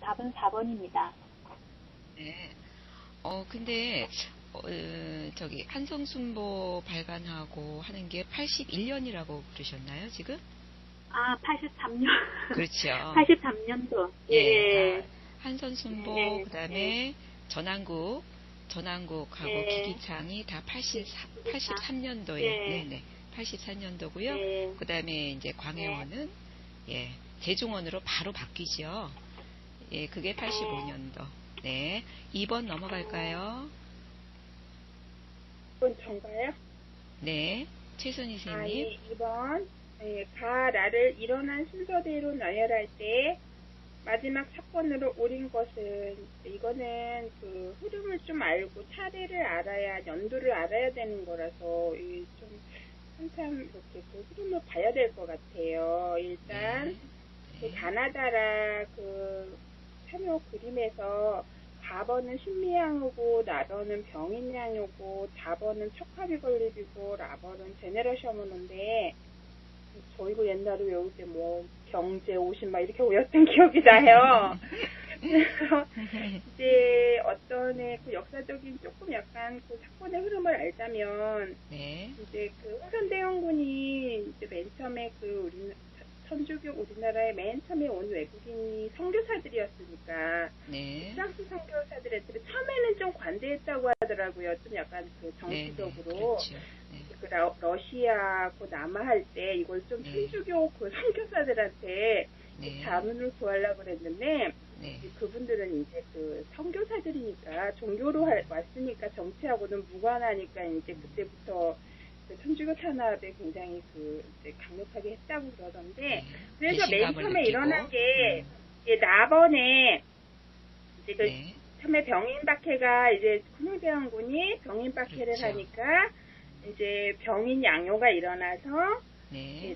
답은 4번입니다. 네. 근데, 저기, 한성순보 발간하고 하는 게 81년이라고 그러셨나요, 지금? 아, 83년. 그렇죠. 83년도. 예. 한성순보, 예. 그 다음에 전한국하고 예. 기기창이 다 83년도에, 예. 네네, 84년도고요. 예. 그 다음에 이제 광해원은, 대중원으로 바로 바뀌죠. 예, 그게 85년도. 네. 2번 넘어갈까요? 이번 전가요? 네. 최선희 선생님. 예, 2번. 예, 나를 일어난 순서대로 나열할 때 마지막 사건으로 옳은 것은, 이거는 그 흐름을 좀 알고 차례를 알아야, 연도를 알아야 되는 거라서, 좀 한참 이렇게 그 흐름을 봐야 될 것 같아요. 일단, 그 가나다라 그 참여 그림에서 4번은 신미양이고, 나번은 병인양이고, 4번은 척합이 건립이고, 라번은 제네럴 셔먼인데, 저 이거 옛날에 외울 때 뭐 경제 50 막 이렇게 외웠던 기억이 나요. 그래서 이제 어떤 그 역사적인 조금 약간 그 사건의 흐름을 알자면, 이제 그 흥선대원군이 이제 맨 처음에 그 천주교 우리나라에 맨 처음에 온 외국인이 선교사들이었으니까, 프랑스 선교사들한테 처음에는 좀 관대했다고 하더라고요. 좀 약간 그 정치적으로. 그 러시아 그 남아할 때 이걸 좀 천주교 그 선교사들한테 자문을 구하려고 그랬는데, 그분들은 이제 그 선교사들이니까 종교로 왔으니까 정치하고는 무관하니까 이제 그때부터 그 천주교 탄압에 굉장히 그 이제 강력하게 했다고 그러던데, 그래서 맨 처음에 일어난 게 나번에 이제 그 처음에 병인박해가 이제 kunung대원군이 병인박해를 하니까 이제 병인 양요가 일어나서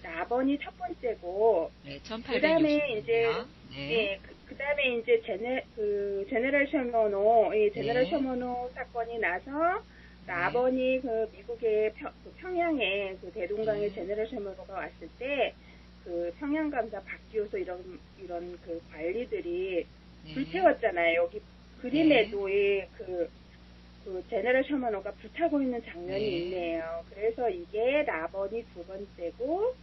나번이 첫 번째고, 그다음에 이제 그다음에 이제 제네럴 셔먼호 사건이 나서 나번이 그 미국의 평양에 그 대동강에 제네럴 셔먼호가 왔을 때 그 평양 감사 박지호서 이런 그 관리들이 불태웠잖아요. 여기 그림에도 그 제네럴 셔먼호가 불타고 있는 장면이 있네요. 그래서 이게 라번이 두 번째고,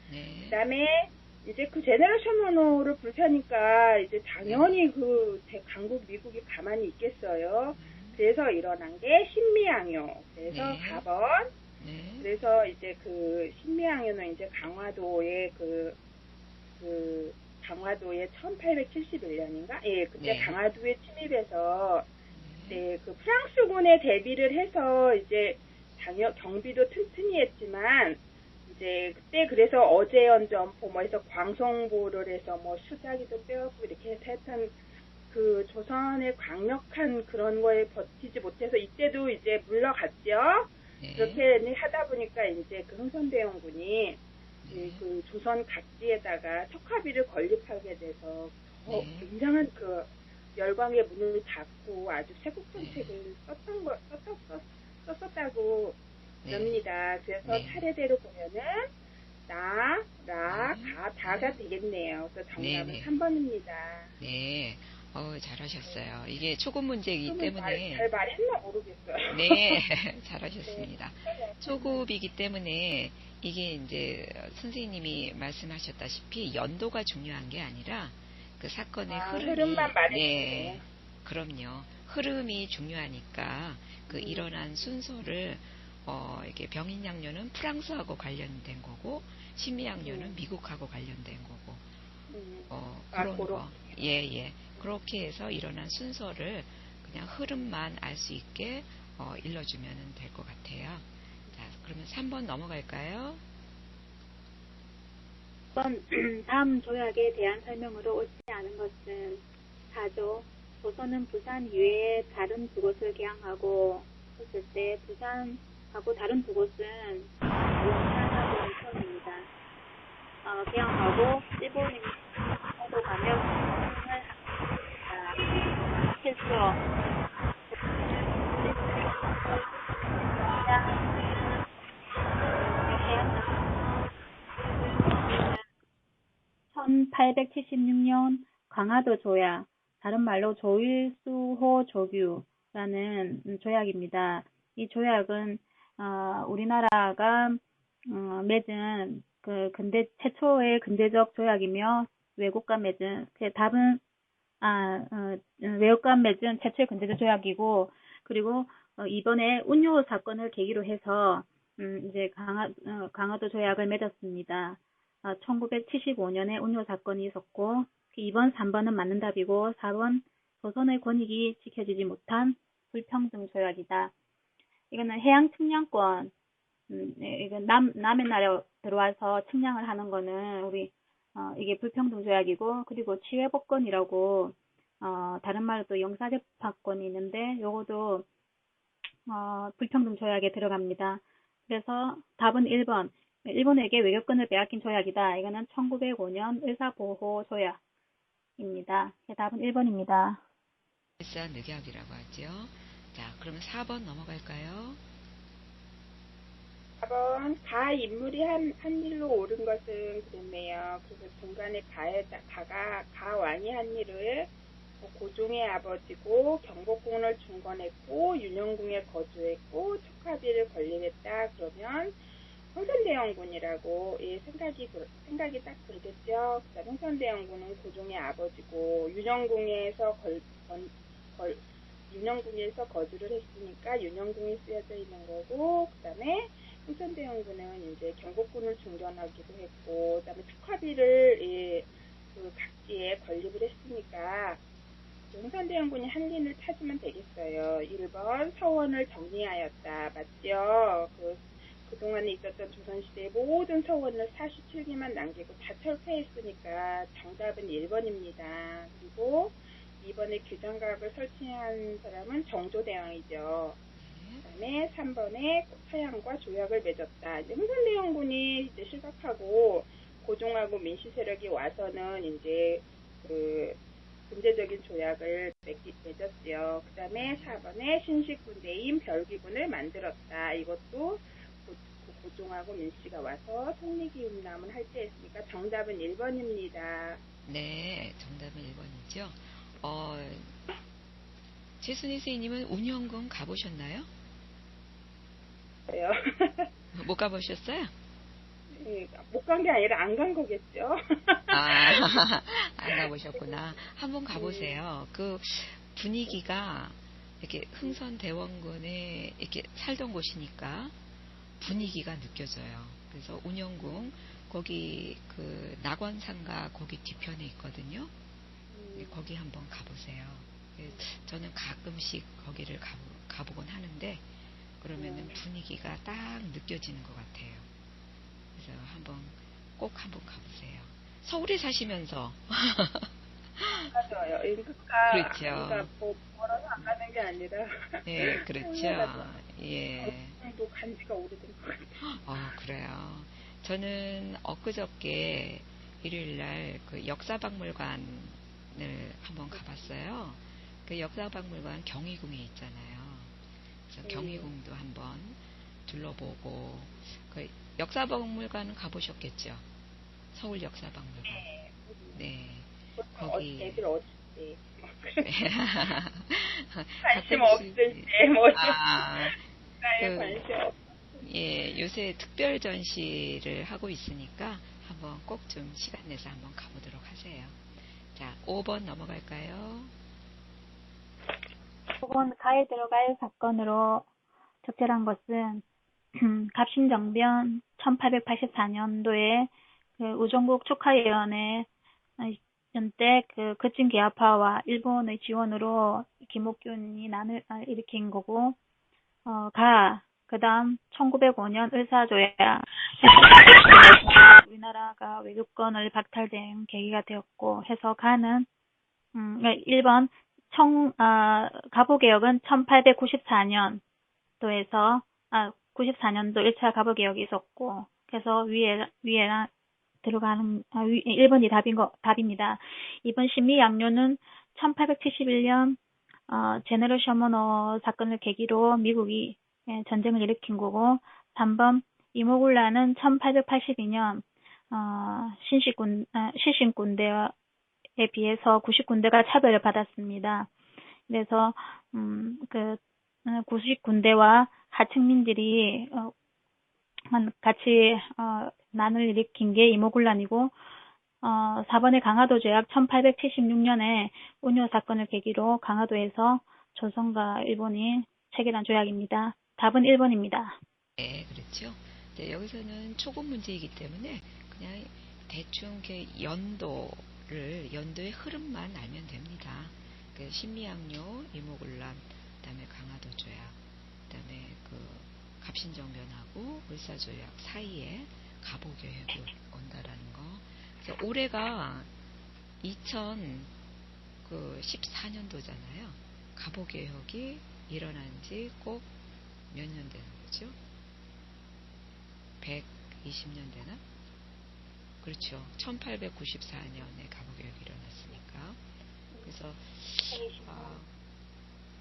그다음에 이제 그 제네럴 셔먼호를 불타니까 이제 당연히 그 강국 미국이 가만히 있겠어요. 그래서 일어난 게 신미양요. 그래서 4번. 그래서 이제 그 신미양요는 이제 강화도의 강화도에 1871년인가? 예, 그때 강화도에 침입해서 그 프랑스군에 대비를 해서 이제 경비도 튼튼히 했지만, 이제 그때 그래서 어제연점포 뭐 해서 광성보를 해서 뭐 수자기도 빼앗고 이렇게 해서 했던 그 조선의 강력한 그런 거에 버티지 못해서 이때도 이제 물러갔죠. 그렇게 하다 보니까 이제 그 흥선대원군이 그 조선 각지에다가 척화비를 건립하게 돼서 굉장한 그 열광의 문을 닫고 아주 세국 정책을 썼었다고 그럽니다. 그래서 차례대로 보면은 다가 되겠네요. 그래서 정답은 3번입니다. 네. 잘하셨어요. 이게 초급 문제이기 때문에. 잘 말했나 모르겠어요. 네, 잘하셨습니다. 초급이기 때문에 이게 이제 선생님이 말씀하셨다시피 연도가 중요한 게 아니라 그 사건의 흐름만 말해주세요. 그럼요. 흐름이 중요하니까 그 일어난 순서를 이게 병인양요는 프랑스하고 관련된 거고, 신미양요는 미국하고 관련된 거고, 그런 거. 그렇게 해서 일어난 순서를 그냥 흐름만 알 수 있게 일러주면 될 것 같아요. 자, 그러면 3번 넘어갈까요? 3번, 다음 조약에 대한 설명으로 옳지 않은 것은 4조, 조선은 부산 이외에 다른 두 곳을 개항하고 했을 때 부산하고 다른 두 곳은 용산하고 인천입니다. 개항하고 일본으로 가면 필수. 1876년 강화도 조약, 다른 말로 조일수호 조규라는 조약입니다. 이 조약은 우리나라가 맺은 그 최초의 근대적 조약이며 외국과 맺은 외국과 맺은 최초의 근대적 조약이고, 그리고 이번에 운요 사건을 계기로 해서 이제 강화도 조약을 맺었습니다. 1975년에 운요 사건이 있었고, 2번, 3번은 맞는 답이고, 4번 조선의 권익이 지켜지지 못한 불평등 조약이다. 이거는 해양 측량권, 이건 남의 나라에 들어와서 측량을 하는 거는 이게 불평등 조약이고, 그리고 치외법권이라고 다른 말로 또 영사재판권이 있는데, 요것도 불평등 조약에 들어갑니다. 그래서 답은 1번. 일본에게 외교권을 빼앗긴 조약이다. 이거는 1905년 의사보호 조약입니다. 답은 1번입니다. 일사늑약이라고 하죠. 자, 그러면 4번 넘어갈까요? 4번 가 인물이 한 일로 옳은 것은 그랬네요. 그래서 중간에 가왕이 한 일을 고종의 아버지고 경복궁을 중건했고 윤영궁에 거주했고 촉합의를 건립했다. 그러면 흥선대원군이라고 생각이 딱 들겠죠. 그다음 흥선대원군은 고종의 아버지고 윤영궁에서 거주를 했으니까 윤영궁이 쓰여져 있는 거고, 그다음에 흥선대원군은 이제 경복궁을 중건하기도 했고, 그다음에 촉합의를 그 각지에 건립을 했으니까 흥선대원군이 한린을 찾으면 되겠어요. 1번 서원을 정리하였다. 맞죠? 그동안에 있었던 조선시대의 모든 서원을 47기만 남기고 다 철폐했으니까 정답은 1번입니다. 그리고 2번에 규정각을 설치한 사람은 정조대왕이죠. 그 다음에 3번에 서양과 조약을 맺었다. 이제 흥선대원군이 이제 실각하고 고종하고 민씨 세력이 와서는 이제 군대적인 조약을 맺었지요. 그 다음에 4번에 신식군대인 별기군을 만들었다. 이것도 고종하고 민씨가 와서 성리기운남을 할 때였으니까 정답은 1번입니다. 네, 정답은 1번이죠. 최순희 선생님은 운영궁 가보셨나요? 못 가보셨어요? 네, 못 간 게 아니라 안 간 거겠죠. 안 가보셨구나. 한번 가보세요. 그 분위기가 이렇게 흥선대원군에 이렇게 살던 곳이니까 분위기가 느껴져요. 그래서 운영궁 거기 그 낙원상가 거기 뒤편에 있거든요. 거기 한번 가보세요. 저는 가끔씩 거기를 가보곤 하는데 그러면은 분위기가 딱 느껴지는 것 같아요. 그래서 꼭 한번 가보세요. 서울에 사시면서 맞아요. 그렇죠. 멀어서 안 가는 게 아니라. 네, 그렇죠. 예. 도 간 지가 오래된 것 같아요. 그래요. 저는 엊그저께 일요일날 그 역사박물관을 한번 가봤어요. 그 역사박물관 경희궁에 있잖아요. 그래서 경희궁도 한번 둘러보고, 그 역사박물관은 가보셨겠죠? 서울 역사박물관. 네. 거기. 애들 어릴 때. 관심 없을 때, 관심 없을 예, 요새 특별 전시를 하고 있으니까 한번 꼭 좀 시간 내서 한번 가보도록 하세요. 자, 5번 넘어갈까요? 5번 가에 들어갈 사건으로 적절한 것은 갑신정변 1884년도에 그 우종국 촉하위원회 때 그 거친 계엄파와 일본의 지원으로 김옥균이 난을 일으킨 거고, 그 다음 1905년 의사조약 우리나라가 외교권을 박탈된 계기가 되었고 해서 가는 1번 가보개혁은 1894년도에서 94년도 1차 가보개혁이 있었고, 그래서 위에랑 들어가는 1번이 답입니다. 2번 신미양요는 1871년 제너럴 셔머너 사건을 계기로 미국이 전쟁을 일으킨 거고, 3번 이모굴라는 1882년 시신군대와 비해서 90군데가 차별을 받았습니다. 그래서 90군데와 하층민들이 같이 난을 일으킨 게 이모군란이고 4번의 강화도 조약 1876년에 운요 사건을 계기로 강화도에서 조선과 일본이 체결한 조약입니다. 답은 1번입니다. 네, 그렇죠. 네, 여기서는 초급 문제이기 때문에 그냥 대충 연도의 흐름만 알면 됩니다. 신미양요, 이모군란, 그다음에 강화도 조약, 그다음에 갑신정변하고 을사조약 사이에 갑오개혁이 온다라는 거. 그래서 올해가 2014년도잖아요. 갑오개혁이 일어난 지 꼭 몇 년 되는 거죠? 120년 되나? 그렇죠. 1894년에 갑오개혁이 일어났으니까. 그래서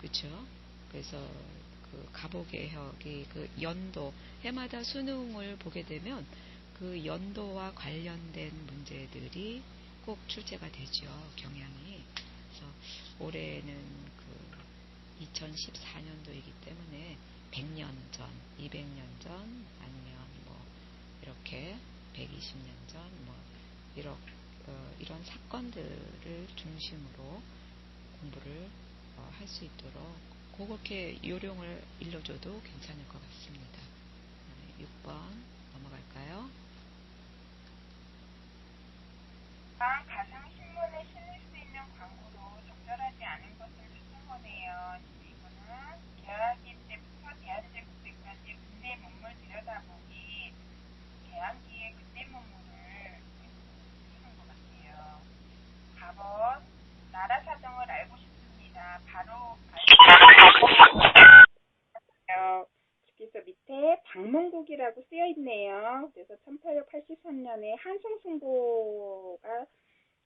그렇죠. 그래서 갑오개혁이 연도 해마다 수능을 보게 되면 그 연도와 관련된 문제들이 꼭 출제가 되죠. 경향이. 그래서 올해는 2014년도이기 때문에 100년 전, 200년 전, 아니면 이렇게 120년 전, 이런 사건들을 중심으로 공부를 할 수 있도록 그렇게 요령을 일러줘도 괜찮을 것 같습니다. 6번 넘어갈까요? 가상신문에 실릴 수 있는 광고로 적절하지 않은 것을 추천하네요. 이거는 개화기 때부터 대한제국 때까지 근대 문물 들여다보기, 개항기의 근대 문물을 쓰는 것 같아요. 4번 나라 사정을 알고 싶습니다. 바로 그래서 밑에 방문국이라고 쓰여 있네요. 그래서 1883년에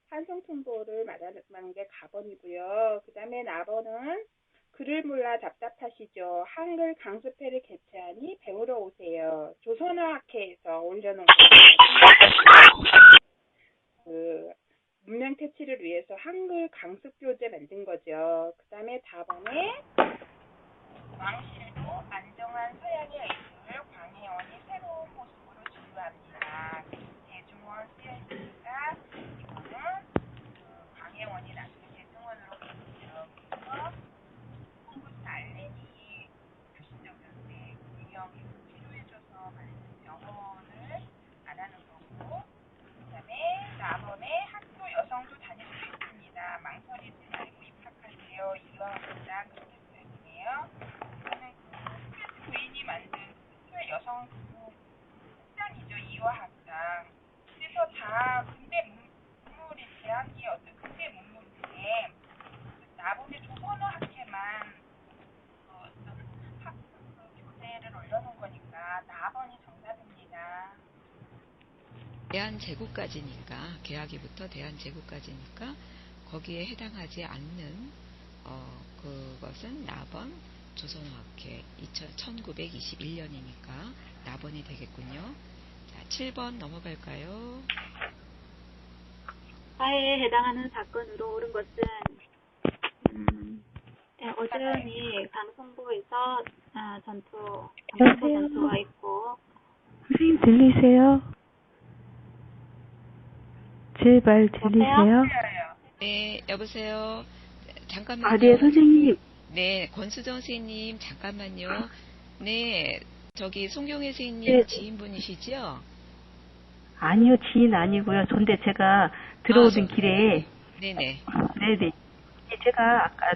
한성통보를 말하는 게 가번이고요. 그 다음에 나번은 글을 몰라 답답하시죠. 한글 강습회를 개최하니 배우러 오세요. 조선어학회에서 올려놓은 거예요. 문명 퇴치를 위해서 한글 강습 교재 만든 거죠. 그 다음에 4번에 왕실도 안정한 서양의 의술을 광해원이 새로운 모습으로 진루합니다. 대중원 쓰여있으니까 이거는 광해원이 나중에 대중원으로 바뀌죠. 그래서 홍구스 알렌이 표시적이었는데 유형이 치료해줘서 만든 병원을 말하는 거고, 그 다음에 4번에 학교 여성도 다닐 수 있습니다. 망설이지 말고 입학하세요. 이왕입니다. 그렇게 써있네요. 이거는 부인이 만든 학교의 여성 학장이죠. 이화학장. 그래서 다 근대 문물이 대학의 어떤 근대 문물인데 나보다 조선어 학회만 어떤 교재를 올려놓은 거니까 4번이 정답입니다. 대한제국까지니까, 개화기부터 대한제국까지니까 거기에 해당하지 않는 그것은 나번 조선어학회 1921년이니까 나번이 되겠군요. 자, 7번 넘어갈까요? 화해에 해당하는 사건으로 옳은 것은 어제니 방송부에서 전투가 있고. 선생님 들리세요? 제 말 들리세요? 네, 여보세요. 잠깐만요. 네, 선생님. 네, 권수정 선생님, 잠깐만요. 네, 저기 송경혜 선생님 네. 지인분이시죠? 아니요, 지인 아니고요. 근데 제가 들어오는 길에. 네네. 네네. 제가 아까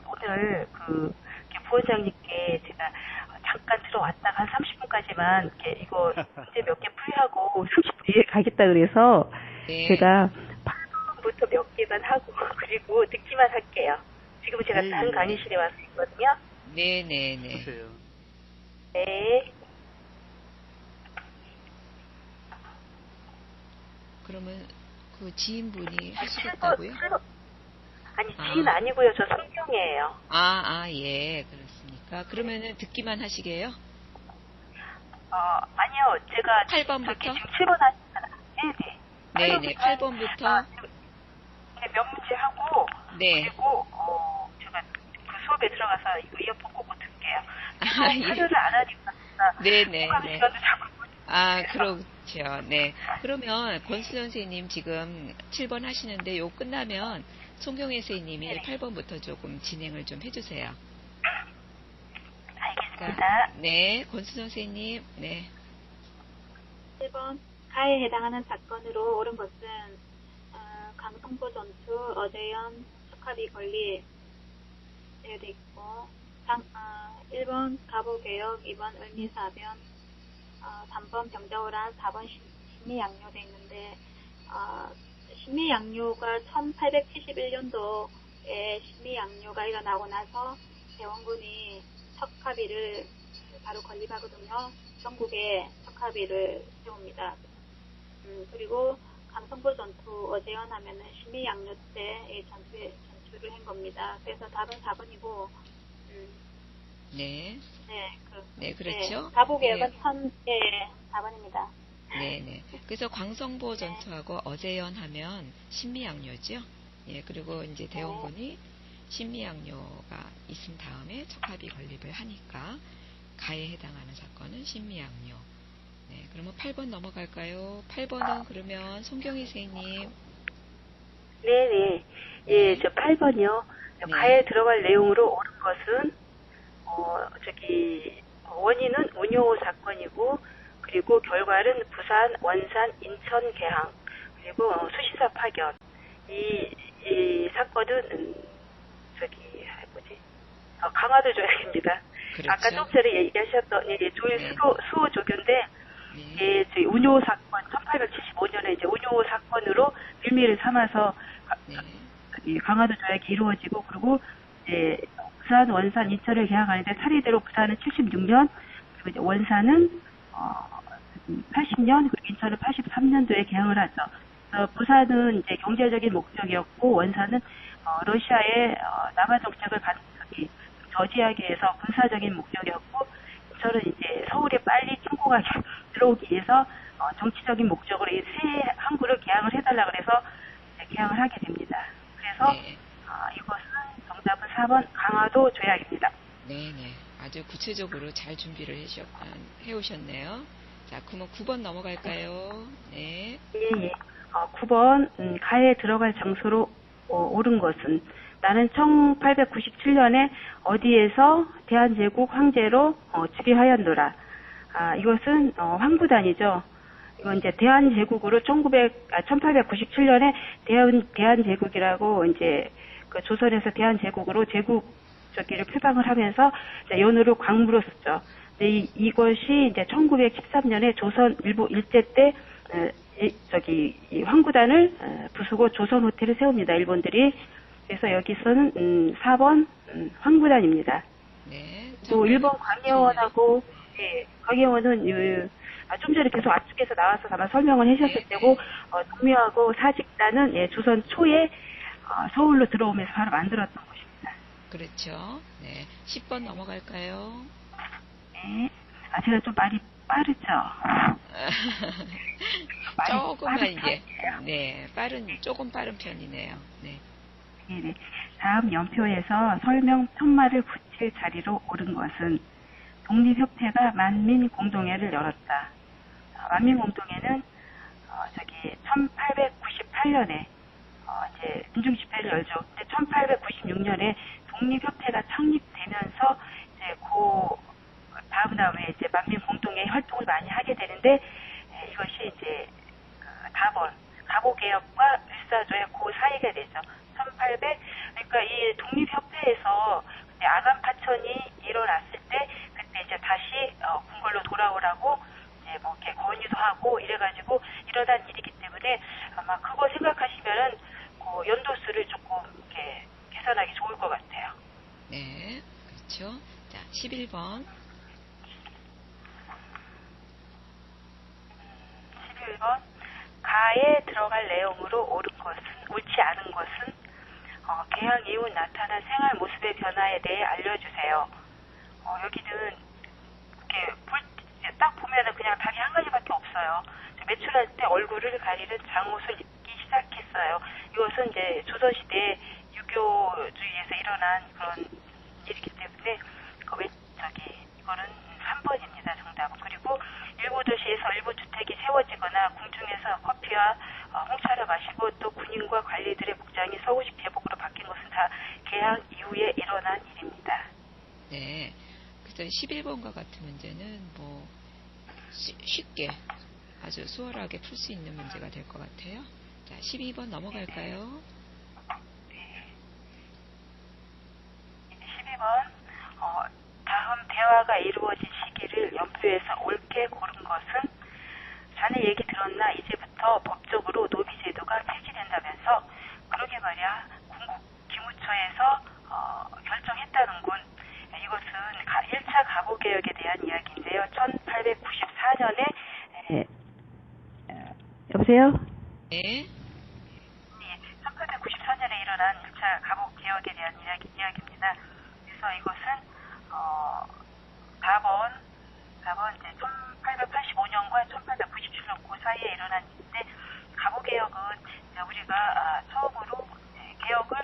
오늘 부원장님께 제가 잠깐 들어왔다가 한 30분까지만 이거 문제 몇 개 풀이하고 30분 뒤에 가겠다 그래서 네. 제가 8번부터 몇 개만 하고 그리고 듣기만 할게요. 지금 제가 다른 강의실에 와서 있거든요. 네네네. 네. 그러면 그 지인분이 하시겠다고요? 아니, 지인 아니고요. 저 성경이에요. 예, 그렇습니까? 그러면은 듣기만 하시게요? 아니요. 제가 8번부터? 지금 7번 하시잖아요. 네네. 네네, 8번부터? 네, 몇 문제 하고 네. 그리고 제가 그 수업에 들어가서 이거 이어폰 꽂고 듣게요. 아, 예. 참여를 안 하니까 네네. 하는 네. 시간도 자꾸 아, 그렇죠. 네. 그러면 권수연 선생님 지금 7번 하시는데 요 끝나면 송경혜 선생님이 네. 8번부터 조금 진행을 좀 해주세요. 알겠습니다. 네, 권수연 선생님. 네. 1번 가에 해당하는 사건으로 옳은 것은 강성보 전투, 어재현, 척합이 권리 되어 있고 1번 가보개혁, 2번 을미사변, 3번 병자호란, 4번 신미양요 되어 있는데 신미양요가 1871년도에 신미양요가 일어나고 나서 대원군이 척합이를 바로 건립하거든요. 전국에 척합이를 세웁니다. 그리고 강성보 전투 어재현 하면은 신미양요 때의 전투를 한 겁니다. 그래서 답은 4번이고, 네. 네, 그렇죠. 가보개혁은 4번입니다. 네네. 그래서 광성보 전투하고 어재현 하면 신미양요죠. 예, 그리고 이제 대원군이 신미양요가 있은 다음에 척합이 건립을 하니까 가에 해당하는 사건은 신미양요. 네, 그러면 8번 넘어갈까요? 8번은 그러면 송경희 선생님. 네네. 예, 저 8번이요. 네. 가에 들어갈 내용으로 옳은 것은, 원인은 운요 사건이고, 그리고 결과는 부산, 원산, 인천 개항, 그리고 수시사 파견. 이 사건은, 강화도 조약입니다. 그렇죠. 아까 좀 전에 얘기하셨던, 조일 네. 수호 조교인데, 네. 저희 운요 사건, 1875년에 이제 운요 사건으로 빌미를 삼아서 네. 이 강화도 조약이 이루어지고, 그리고 이제 부산, 원산, 인천을 개항하는데 차례대로 부산은 76년, 그리고 이제 원산은 80년, 그리고 인천은 83년도에 개항을 하죠. 그래서 부산은 이제 경제적인 목적이었고, 원산은 러시아의 남한 정책을 저지하기 위해서 군사적인 목적이었고, 인천은 이제 서울에 빨리 친구가 들어오기 위해서 정치적인 목적으로 이 새 항구를 개항을 해달라 그래서 개항을 하게 됩니다. 그래서 네. 이것은 정답은 4번 강화도 조약입니다. 네네. 아주 구체적으로 잘 준비를 해오셨네요. 자, 그러면 9번 넘어갈까요? 네. 예. 9번 가에 들어갈 장소로 옳은 것은 나는 1897년에 어디에서 대한제국 황제로 즉위하였노라. 이것은 황구단이죠. 이건 이제 대한제국으로 1897년에 대한제국이라고 이제 그 조선에서 대한제국으로 제국 저기를 표방을 하면서 연호를 광무로 썼죠. 근데 이것이 이제 1913년에 조선 일부 일제 때 이 황구단을 부수고 조선 호텔을 세웁니다. 일본들이. 그래서 여기서는 4번 황구단입니다. 네. 또 1번 광해원하고 광해원은 좀 전에 계속 앞쪽에서 나와서 아마 설명을 해주셨을 때고 동묘하고 사직단은 조선 초에 서울로 들어오면서 바로 만들었던 곳입니다. 그렇죠. 네. 10번 넘어갈까요? 네. 제가 좀 말이 빠르죠? 조금만 이제, 네, 조금 빠른 편이네요. 네. 네. 다음 연표에서 설명 푯말을 붙일 자리로 옳은 것은 독립협회가 만민공동회를 열었다. 만민공동회는 1898년에 이제 민중집회를 열죠. 근데 1896년에 독립협회가 창립되면서 이제 다음에 이제 만민공동회 활동을 많이 하게 되는데 이것이 이제 가보개혁과 일사조의 그 사이가 되죠. 그러니까 이 독립협회에서 아간 파천이 일어났을 때 그때 이제 다시 궁궐로 돌아오라고 이제 뭐 이렇게 건의도 하고 이래가지고 일어난 일이기 때문에 아마 그거 생각하시면은 그 연도수를 조금 이렇게 계산하기 좋을 것 같아요. 네, 그렇죠. 자, 11번. 11번. 가에 들어갈 내용으로 옳지 않은 것은 개항 이후 나타난 생활 모습의 변화에 대해 알려주세요. 여기는 이렇게 딱 보면은 그냥 답이 한 가지밖에 없어요. 매출할 때 얼굴을 가리는 장옷을 입기 시작했어요. 이것은 이제 조선시대 유교주의에서 일어난 그런 일이기 때문에 이거는 3번입니다. 정답은. 그리고 일부 도시에서 일부 주택이 세워지거나 궁중에서 커피와 홍차를 마시고 또 군인과 관리들의 복장이 서구식 제복으로 바뀐 것은 다 개항 이후에 일어난 일입니다. 네. 그래서 11번과 같은 문제는 뭐 쉽게 아주 수월하게 풀 수 있는 문제가 될 것 같아요. 자, 12번 넘어갈까요? 네. 12번. 다음 대화가 이루어진 시기를 연표에서 옳게 고른 것은 자네 얘기 들었나? 이제부터 법적으로 노비제도가 폐지된다면서 그러게 말이야. 군국 기무처에서 결정했다는군. 이것은 1차 가보개혁에 대한 이야기인데요. 1894년에 여보세요? 네. 1894년에 일어난 1차 가보개혁에 대한 이야기입니다. 그래서 이것은 4번 이제 1885년과 1897년 그 사이에 일어난 일인데 가보개혁은 우리가 처음으로 개혁을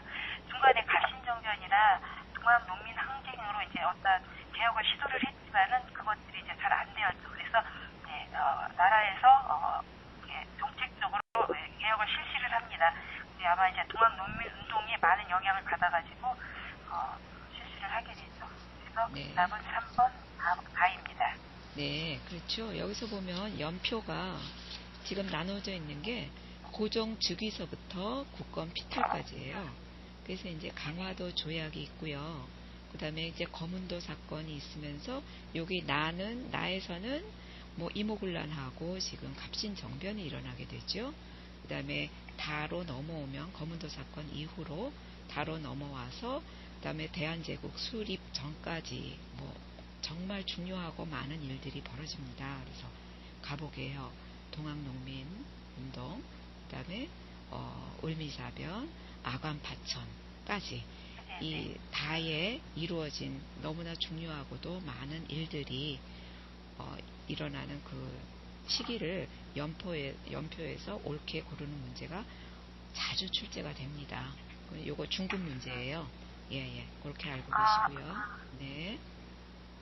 중간에 갑신정변이나 동학농민항쟁으로 이제 어떤 개혁을 시도를 했지만은 그것들이 이제 잘 안 되었죠. 그래서 나라에서 정책적으로 개혁을 실시를 합니다. 아마 이제 동학농민운동에 많은 영향을 받아가지고 실시를 하게 되죠. 그래서 네. 답은 3번 가입니다. 네, 그렇죠. 여기서 보면 연표가 지금 나눠져 있는 게 고종 즉위서부터 국권 피탈까지예요. 그래서 이제 강화도 조약이 있고요. 그 다음에 이제 거문도 사건이 있으면서 여기 나에서는 뭐 이모군란하고 지금 갑신정변이 일어나게 되죠. 그 다음에 다로 넘어오면 거문도 사건 이후로 다로 넘어와서 그 다음에 대한제국 수립 전까지 뭐 정말 중요하고 많은 일들이 벌어집니다. 그래서 가보개혁, 동학농민운동, 그 다음에 을미사변, 아관파천까지 이 다에 이루어진 너무나 중요하고도 많은 일들이 일어나는 그 시기를 연표에서 옳게 고르는 문제가 자주 출제가 됩니다. 요거 중급 문제예요. 예, 그렇게 알고 계시고요. 네.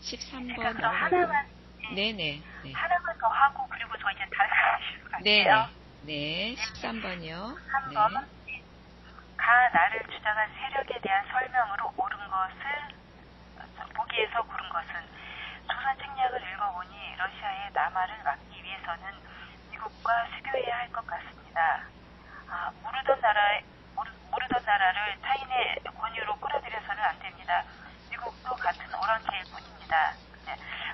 13번 하나만 네네. 하나만 더 하고 그리고 저 이제 다른 거 하실 것 같아요. 네. 13번이요. 3번. 네. 나를 주장한 세력에 대한 설명으로 옳은 것을 보기에서 고른 것은 조선 책략을 읽어보니 러시아의 남하를 막기 위해서는 미국과 수교해야 할 것 같습니다. 모르던 나라를 타인의 권유로 끌어들여서는 안 됩니다. 미국도 같은 오랑캐일 뿐입니다.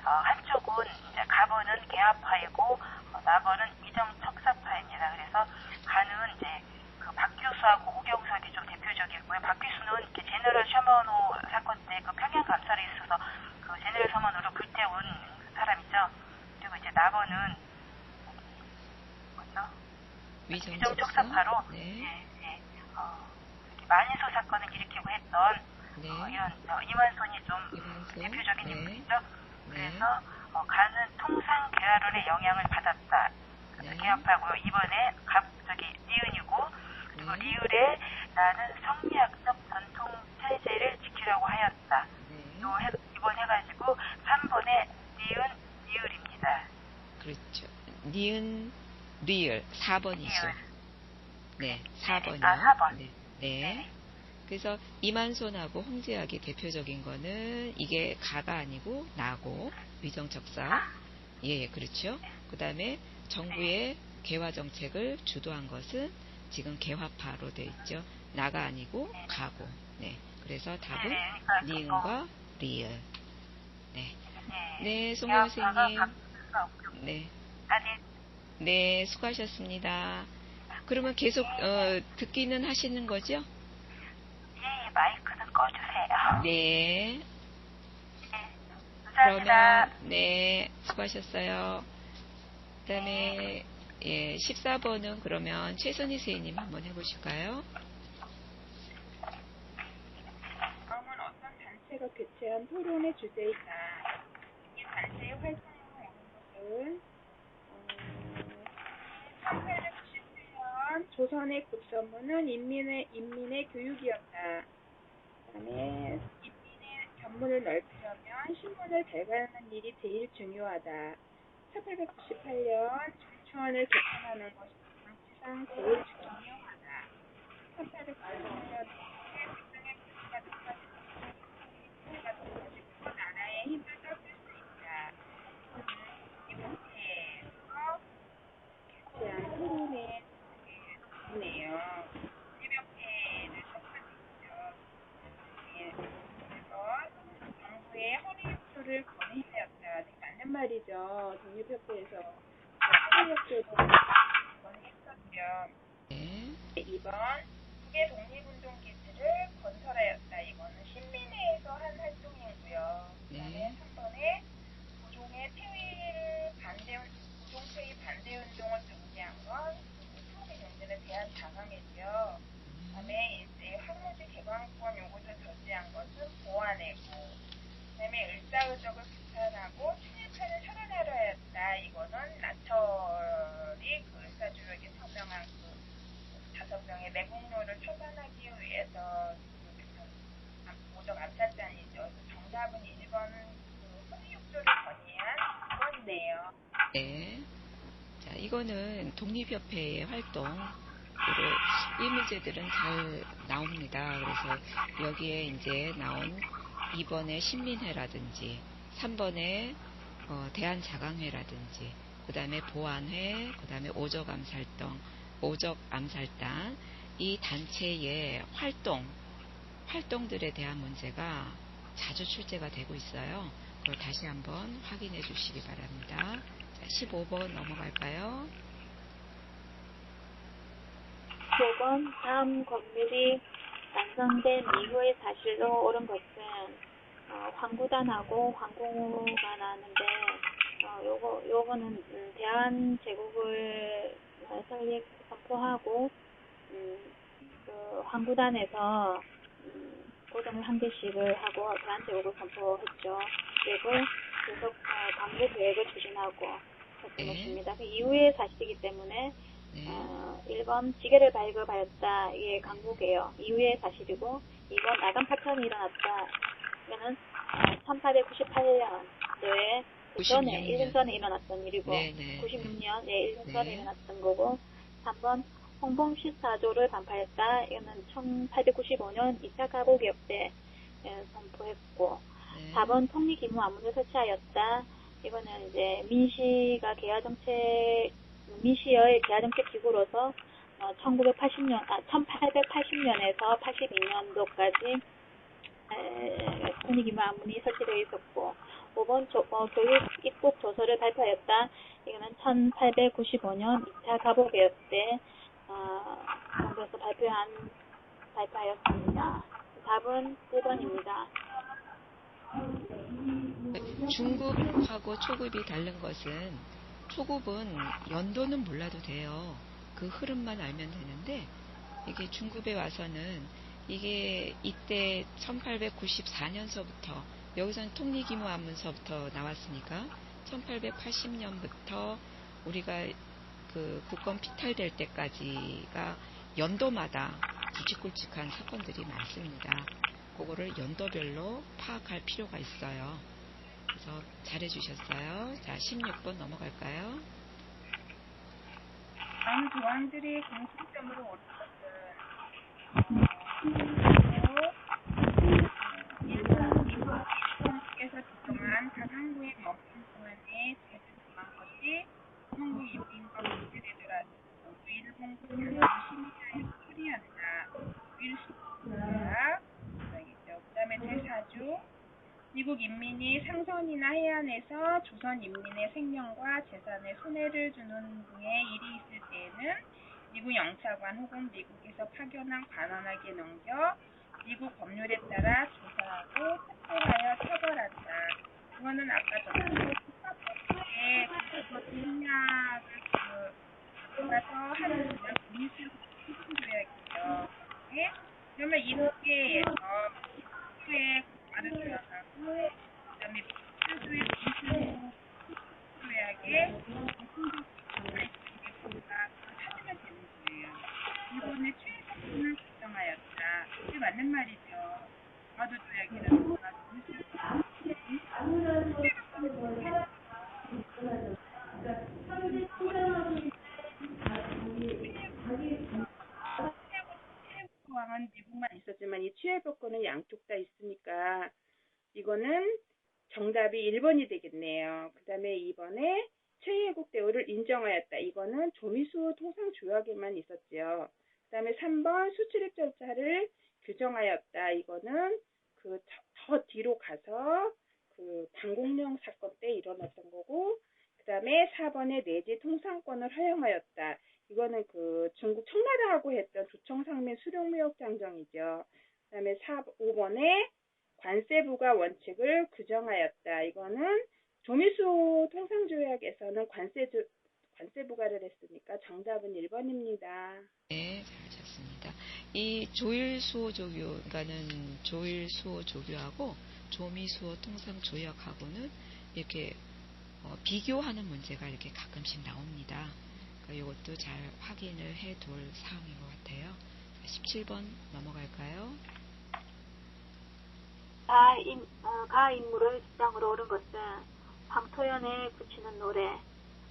한쪽은 이제 가버는 개화파이고 나버는 이정척사파입니다. 그래서 가는 이제 그 박규수하고 오경석이 좀 대표적이고요. 박규수는 이렇게 제너럴 셔먼호 사건 때 그 평양 감찰에 있어서 그 제너럴 셔먼호를 불태운 사람이죠. 그리고 이제 나버는 뭐죠? 위정척사파로 만인소 사건을 일으키고 했던 이런 이만손이 좀 대표적인 인물이죠. 그래서 가는 통상 괴화론의 영향을 받았다. 개혁하고요. 이번에 니은이고 그리고 리을에 나는 성리학적 전통 체제를 지키려고 하였다. 이번 해가지고 3번에 니을입니다. 그렇죠. 니은, 리을 4번이죠. 네, 4번이요. 4번. 네. 그래서 이만손하고 홍제학이 대표적인 거는 이게 가가 아니고 나고 위정척사. 예, 그렇죠. 그 다음에 정부의 개화 정책을 주도한 것은 지금 개화파로 돼 있죠. 나가 아니고 가고. 네. 그래서 답은 니은과 리을. 네. 네, 송경 선생님. 네. 네, 수고하셨습니다. 그러면 계속 듣기는 하시는 거죠? 예, 마이크는 꺼주세요. 네. 감사합니다. 그러면 네, 수고하셨어요. 그다음에 14번은 그러면 최선희 선생님 한번 해보실까요? 다음은 어떤 단체가 개최한 토론의 주제이다. 이 단체의 활동을 하는 것은 1897년 조선의 급선무는 인민의 교육이었다. 그다음에 인민의 견문을 넓히려면 신문을 발간하는 일이 제일 중요하다. 1898년 중추원을 개편하는 것이 정치상 제일 중요하다. 1898년에 백성의 부가 높아지고 나라의 힘을 꺾을 수 있다. 이렇게해서 대한 토론의 내용, 새벽회를 섭하했죠. 그래서 정부의 허리역조를 건의하였다. 맞는 말이죠. 독립협회에서 허리역조를 건의했었죠. 2번 국의 독립운동기지를 건설하였다. 이거는 신민회에서 한 활동이고요. 그다음에 3번에 고종의 고종퇴위 반대 운동을 중지한 건 한국의 경제는 대한 자강이고요. 그다음에 이제 황무지 개방권 요구를 저지한 것은 보완회고, 그다음에 을사의적을 규탄하고 친일파를 처단하려 했다. 이거는 나철이 그 을사조약에 서명한 그 5명의 매국노를 처단하기 위해서 모적 암살단이죠. 정답은 1번 그 허리육조를 건의한 2번이네요. 네. 자, 이거는 독립협회의 활동. 이 문제들은 잘 나옵니다. 그래서 여기에 이제 나온 2번의 신민회라든지 3번의 대한자강회라든지 그 다음에 보안회, 그 다음에 오적암살단 이 단체의 활동들에 대한 문제가 자주 출제가 되고 있어요. 그걸 다시 한번 확인해 주시기 바랍니다. 자, 15번 넘어갈까요? 5번 다음 건물이 완성된 이후의 사실로 옳은 것은 황구단하고 황궁우가 나왔는데 요거는 대한제국을 설립 선포하고 그 황구단에서 고정을 한 개씩을 하고 대한제국을 선포했죠. 그리고 계속 광고 계획을 추진하고 했던 것입니다. 그 이후의 사실이기 때문에 1번 지게를 발급하였다. 이게 강국이에요. 이후의 사실이고 2번 나간 파편이 일어났다. 이거는 1898년도에 전에 1년 전에 일어났던 일이고 96년 1년 전에 일어났던 거고 3번 홍범14조를 반파했다. 이거는 1895년 2차 가보개혁 때 선포했고 4번 통리기무 안문을 설치하였다. 이거는 이제 민시의 계화정책 기구로서 1880년에서 82년도까지 통리기무 안문이 설치되어 있었고 5번 교육 입국 조서를 발표하였다. 이거는 1895년 2차 가보개혁 때 정부에서 발표하였습니다. 답은 1번입니다. 중급하고 초급이 다른 것은 초급은 연도는 몰라도 돼요. 그 흐름만 알면 되는데 이게 중급에 와서는 이게 이때 1894년서부터 여기서는 통리기무안문서부터 나왔으니까 1880년부터 우리가 그 국권 피탈될 때까지가 연도마다 굵직굵직한 사건들이 많습니다. 그거를 연도별로 파악할 필요가 있어요. 그래서 잘해주셨어요. 자, 16번 넘어갈까요? 다음 조항들이 공통점으로 옳은 것은 1번 그동안 가강부의 먹힌 동안에 제대로 정한 것이 한국 인민과 국제되더라도 일본 국민을 시민하여 처리한다. 일시다. 그 다음에 제4조 미국 인민이 상선이나 해안에서 조선 인민의 생명과 재산에 손해를 주는 등의 일이 있을 때에는 미국 영사관 혹은 미국에서 파견한 관원에게 넘겨 미국 법률에 따라 조사하고 삭제하여 처벌한다. 이거는 아까 전에 국가법에 협약을 들어가서 하는 민수조약이죠. 그러면 이렇게에서 민수의 말을 들어가고 그다음에 민수의 민수조약에 공통적인 조가 있으니까 찾으면 되는 거예요. 않은 말이죠. 강화도 조약이라는 거가 왕은 미국만 있었지만 이 취해법권은 양쪽 다 있으니까 이거는 정답이 1번이 되겠네요. 그 다음에 2번에 최애국 대우를 인정하였다. 이거는 조미수 통상조약에만 있었죠. 그 다음에 3번 수출입 절차를 규정하였다. 이거는 그 더 뒤로 가서 그 방공령 사건 때 일어났던 거고, 그 다음에 4번에 내지 통상권을 허용하였다. 이거는 그 중국 청나라하고 했던 조청상민 수령무역장정이죠. 그 다음에 5번에 관세부가 원칙을 규정하였다. 이거는 조미수 통상조약에서는 관세부가를 했으니까 정답은 1번입니다. 네, 잘하셨습니다. 이 조일수호조교가는 조일수호조교하고 조미수호 통상조약하고는 이렇게 비교하는 문제가 이렇게 가끔씩 나옵니다. 그러니까 이것도 잘 확인을 해둘 사항인 것 같아요. 17번 넘어갈까요? 가 인물을 주장으로 옳은 것은 황토연에 붙이는 노래,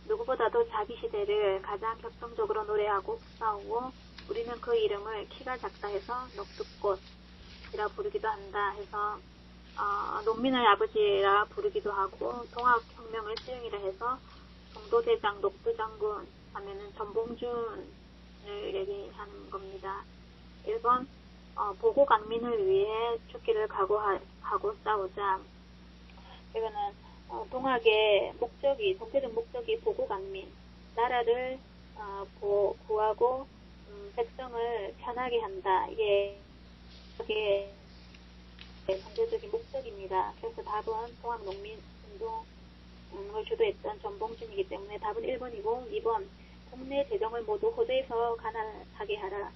누구보다도 자기 시대를 가장 격정적으로 노래하고 싸우고 우리는 그 이름을 키가 작다 해서 녹두꽃이라 부르기도 한다 해서 농민의 아버지라 부르기도 하고 동학혁명을 시행이라 해서 동도대장, 녹두장군 하면은 전봉준을 얘기하는 겁니다. 1번 보고강민을 위해 죽기를 각오하고 싸우자. 이거는 동학의 목적이, 정체적 목적이 보고강민, 나라를 구하고 백성을 편하게 한다. 이게 정체적인 목적입니다. 그래서 답은 동학농민운동을 주도했던 전봉준이기 때문에 답은 1번이고, 2번 국내 재정을 모두 호주에서 가난하게 하라.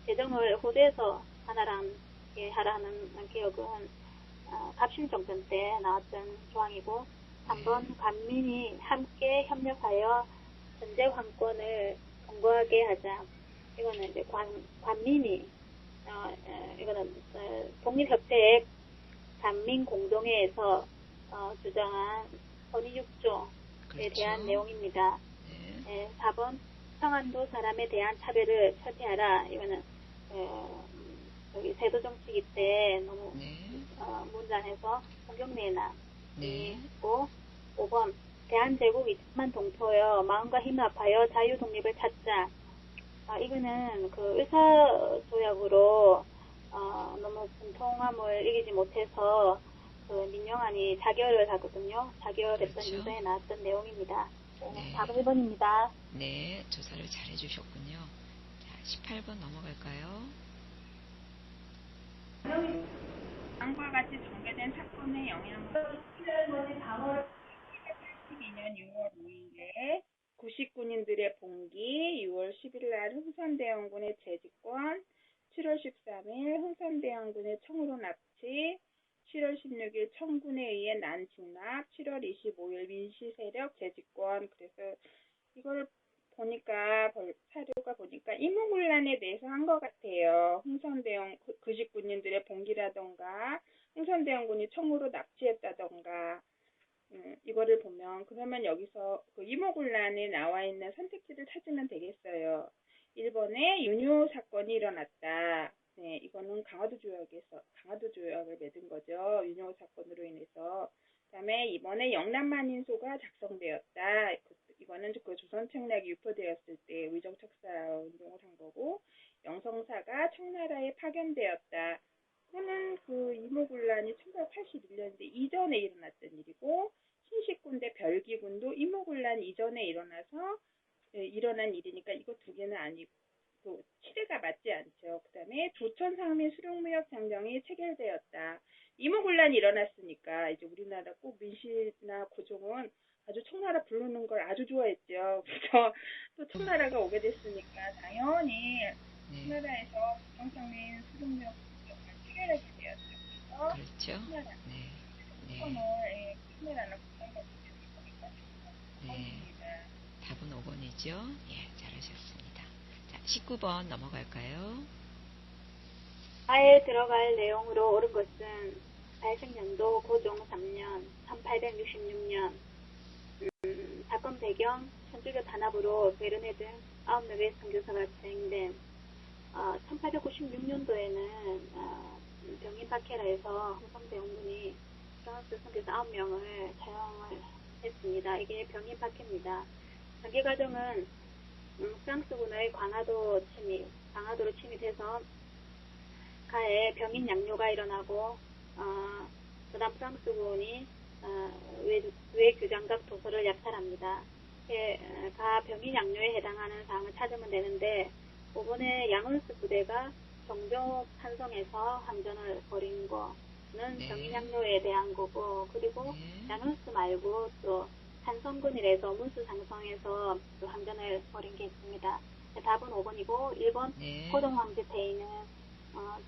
재정을 호주에서 가난하게 하라는 개혁은 갑신정권 때 나왔던 조항이고, 3번 관민이 함께 협력하여 전제 황권을 견고하게 하자. 이거는 이제 관민이 이거는 독립협회의 관민공동회에서 주장한 헌의 6조에 대한 내용입니다. 네, 4번 평안도 사람에 대한 차별을 철폐하라. 이거는 여기 세도 정치기 때 너무 문단해서 공경내나 있고, 5번 대한제국 2천만 동포여 마음과 힘을 합하여 자유 독립을 찾자. 이거는 그 의사조약으로 너무 분통함을 이기지 못해서 그 민영안이 자결을 하거든요. 자결했던 이후에 나왔던 내용입니다. 네, 답은 1번입니다. 네, 조사를 잘 해주셨군요. 자, 18번 넘어갈까요? 다음과 같이 전개된 사건의 영향으로 12년 6월 5일에 99인들의 봉기, 6월 10일 날 흥선대원군의 재집권, 7월 13일 흥선대원군의 청으로 납치, 7월 16일 청군에 의해 난징납, 7월 25일 민시세력 재집권. 그래서 이걸 보니까 사료가 보니까 이모군란에 대해서 한 것 같아요. 흥선대원 99인들의 봉기라던가 흥선대원군이 청으로 납치했다던가. 이거를 보면 그러면 여기서 그 이모군란에 나와 있는 선택지를 찾으면 되겠어요. 1번에 윤효 사건이 일어났다. 네, 이거는 강화도 조약을 맺은 거죠. 윤효 사건으로 인해서. 그다음에 이번에 영남만인소가 작성되었다. 이거는 그 조선 책략이 유포되었을 때 의정 척사 운동을 한 거고, 영성사가 청나라에 파견되었다. 이거는 그 이모군란이 1981년인데 이전에 일어났던 일이고, 신식군대 별기군도 이모군란 이전에 일어난 일이니까 이거 두 개는 아니고 치대가 맞지 않죠. 그 다음에 조천상민 수령무역장정이 체결되었다. 이모군란이 일어났으니까 이제 우리나라 꼭 민씨나 고종은 아주 청나라 부르는 걸 아주 좋아했죠. 그래서 또 청나라가 오게 됐으니까 당연히 청나라에서 조천상민 수령무역장정을 체결하게 되었죠. 그렇죠. 청나라. 청나라는 네. 답은 5번이죠. 예, 잘하셨습니다. 자, 19번 넘어갈까요? 가에 들어갈 내용으로 옳은 것은 발생연도 고종 3년 1866년 사건 배경 천주교 단합으로 베르네 등 9명의 선교사가 채용된 1896년도에는 병인 바케라에서 홍성대원군이 프랑스 선교사 9명을 채용을 했습니다. 이게 병인 바케입니다. 전개 과정은 프랑스군의 강화도로 침입해서 가에 병인 양요가 일어나고 그다음 프랑스군이 외교장각 도서를 약탈합니다. 가 병인 양요에 해당하는 사항을 찾으면 되는데 이번에 양은스 부대가 정조 산성에서 항전을 벌인 거는 네. 병인 양요에 대한 거고 그리고 네. 양은스 말고 또 산성군이라서 문수 상성에서 또 항전을 벌인 게 있습니다. 답은 5번이고 1번 네. 고종 황제 퇴위는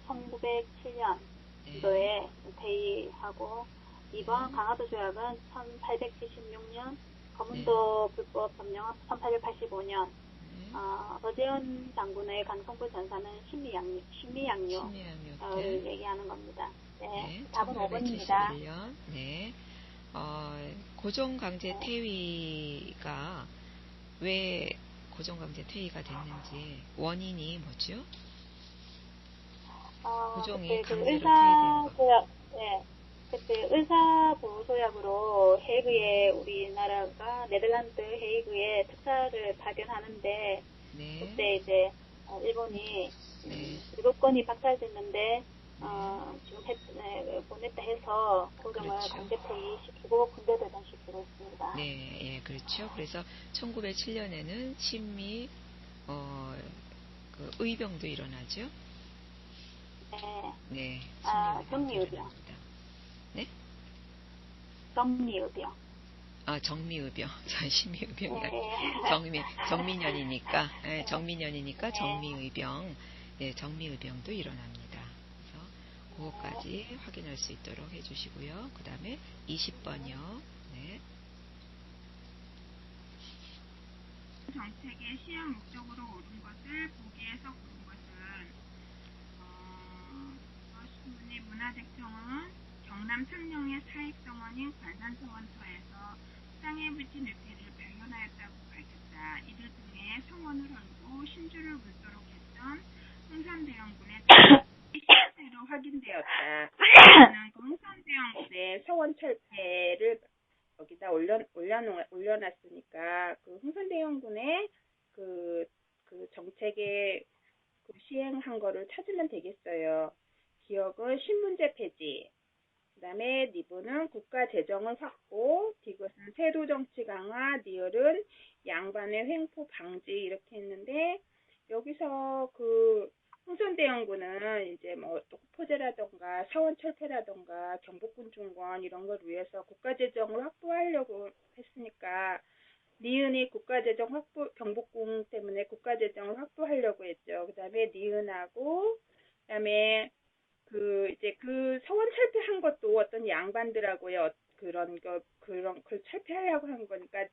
1907년도에 네. 퇴위하고 2번 강화도 조약은 1876년 거문도 불법 점령은 1885년 어제현 장군의 강성부 전사는 신미양요를 얘기하는 겁니다. 네, 답은 5번입니다. 네. 고종강제 퇴위가 왜 고종강제 퇴위가 됐는지 원인이 뭐죠? 고종이 강제로 퇴위된 거. 네. 그때 의사보호소약으로 헤이그에 우리나라가 네덜란드 헤이그에 특사를 파견하는데 네. 그때 이제 일본이 네. 일본권이 박탈됐는데 보냈다 해서 고종을 그렇죠. 강제 퇴위시키고 군대 대전시키고 있습니다. 네, 예, 그렇죠. 그래서 1907년에는 신미 그 의병도 일어나죠. 네. 네. 정미의병. 네? 정미의병. 정미의병. 신미의병이 네. 정민년이니까, 네, 정민년이니까 네. 정미의병, 네, 정미의병도 일어납니다. 그래서 그것까지 확인할 수 있도록 해주시고요. 그 다음에 20번이요. 네. 정책의 시행 목적으로 옳은 것을 보기에서 고른 것은 신문의 문화재청은 경남 창녕의 사익정원인 관산성원터에서 땅에 붙인 의패를 발견하였다고 밝혔다. 이들 등의 성원을 헐고 신주를 묻도록 했던 흥선대원군의 실체로 확인되었다. 저는 그 흥선대원군의 서원 철폐를 여기다 올려놨으니까 그 흥선대원군의 그 정책에 시행한 거를 찾으면 되겠어요. 기억은 신문제 폐지, 그 다음에 니은은 국가 재정을 확보, 디귿은 세도 정치 강화, 니을은 양반의 횡포 방지 이렇게 했는데 여기서 그 흥선대원군은 이제 뭐 포제라던가 사원 철폐라던가 경복군 중건 이런 걸 위해서 국가 재정을 확보하려고 했으니까 니은이 국가재정 확보, 경복궁 때문에 국가재정을 확보하려고 했죠. 그 다음에 니은하고, 그 다음에 이제 서원 철폐한 것도 어떤 양반들하고의 그걸 철폐하려고 한 거니까,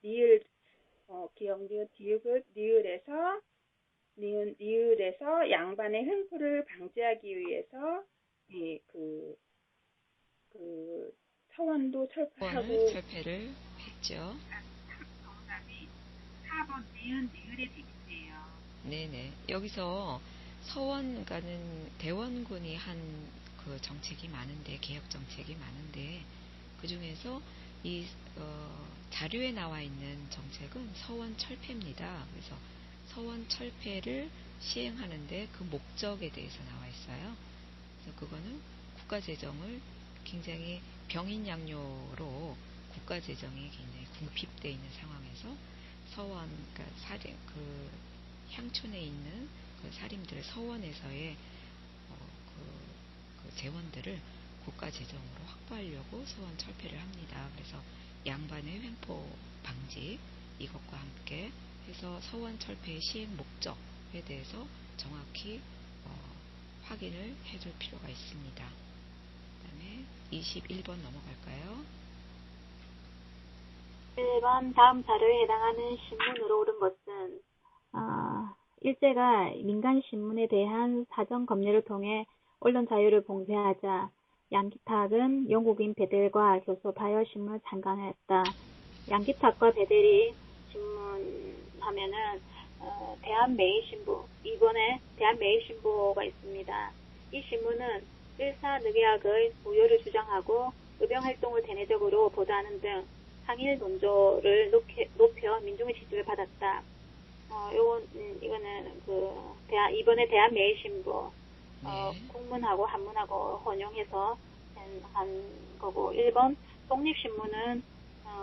기억, 니을에서 양반의 횡포를 방지하기 위해서, 서원도 철폐하고. 철폐를 했죠. 정답이 4번 니을에 되겠네요. 네네. 여기서 서원가는 대원군이 한 그 정책이 많은데, 개혁 정책이 많은데, 그 중에서 이 자료에 나와 있는 정책은 서원 철폐입니다. 그래서 서원 철폐를 시행하는데 그 목적에 대해서 나와 있어요. 그래서 그거는 국가재정을 굉장히 병인 양요로 국가재정이 굉장히 궁핍되어 있는 상황에서 서원, 그러니까 향촌에 있는 그 사림들 서원에서의 그 재원들을 국가재정으로 확보하려고 서원 철폐를 합니다. 그래서 양반의 횡포 방지 이것과 함께 해서 서원 철폐의 시행 목적에 대해서 정확히 확인을 해줄 필요가 있습니다. 그 다음에 21번 넘어갈까요? 1번 다음 자료에 해당하는 신문으로 옳은 것은 일제가 민간 신문에 대한 사전 검열을 통해 언론 자유를 봉쇄하자 양기탁은 영국인 베델과 교섭하여 신문을 창간했다. 양기탁과 베델이 신문하면은 대한매일신보, 이번에 대한매일신보가 있습니다. 이 신문은 일사늑약의 무효를 주장하고 의병활동을 대내적으로 보도하는 등 항일 논조를 높여 민중의 지지를 받았다. 이거는 이번에 대한매일신보 국문하고 한문하고 혼용해서 한 거고, 1번 독립신문은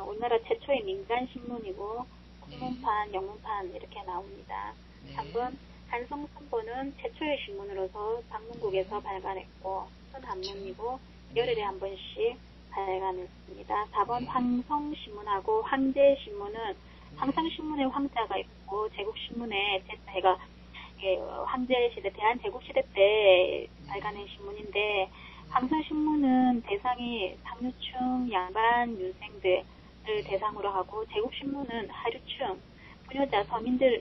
우리나라 최초의 민간신문이고 국문판, 영문판 이렇게 나옵니다. 3번 한성선보는 최초의 신문으로서 방문국에서 발간했고 순한문이고 열흘에 한 번씩 발간했습니다. 4번 황성신문하고 황제신문은 황성신문에 황자가 있고 제국신문에 제가 황제시대, 대한제국시대 때 발간한 신문인데, 황성신문은 대상이 상류층, 양반, 유생들을 대상으로 하고, 제국신문은 하류층, 부녀자, 서민들을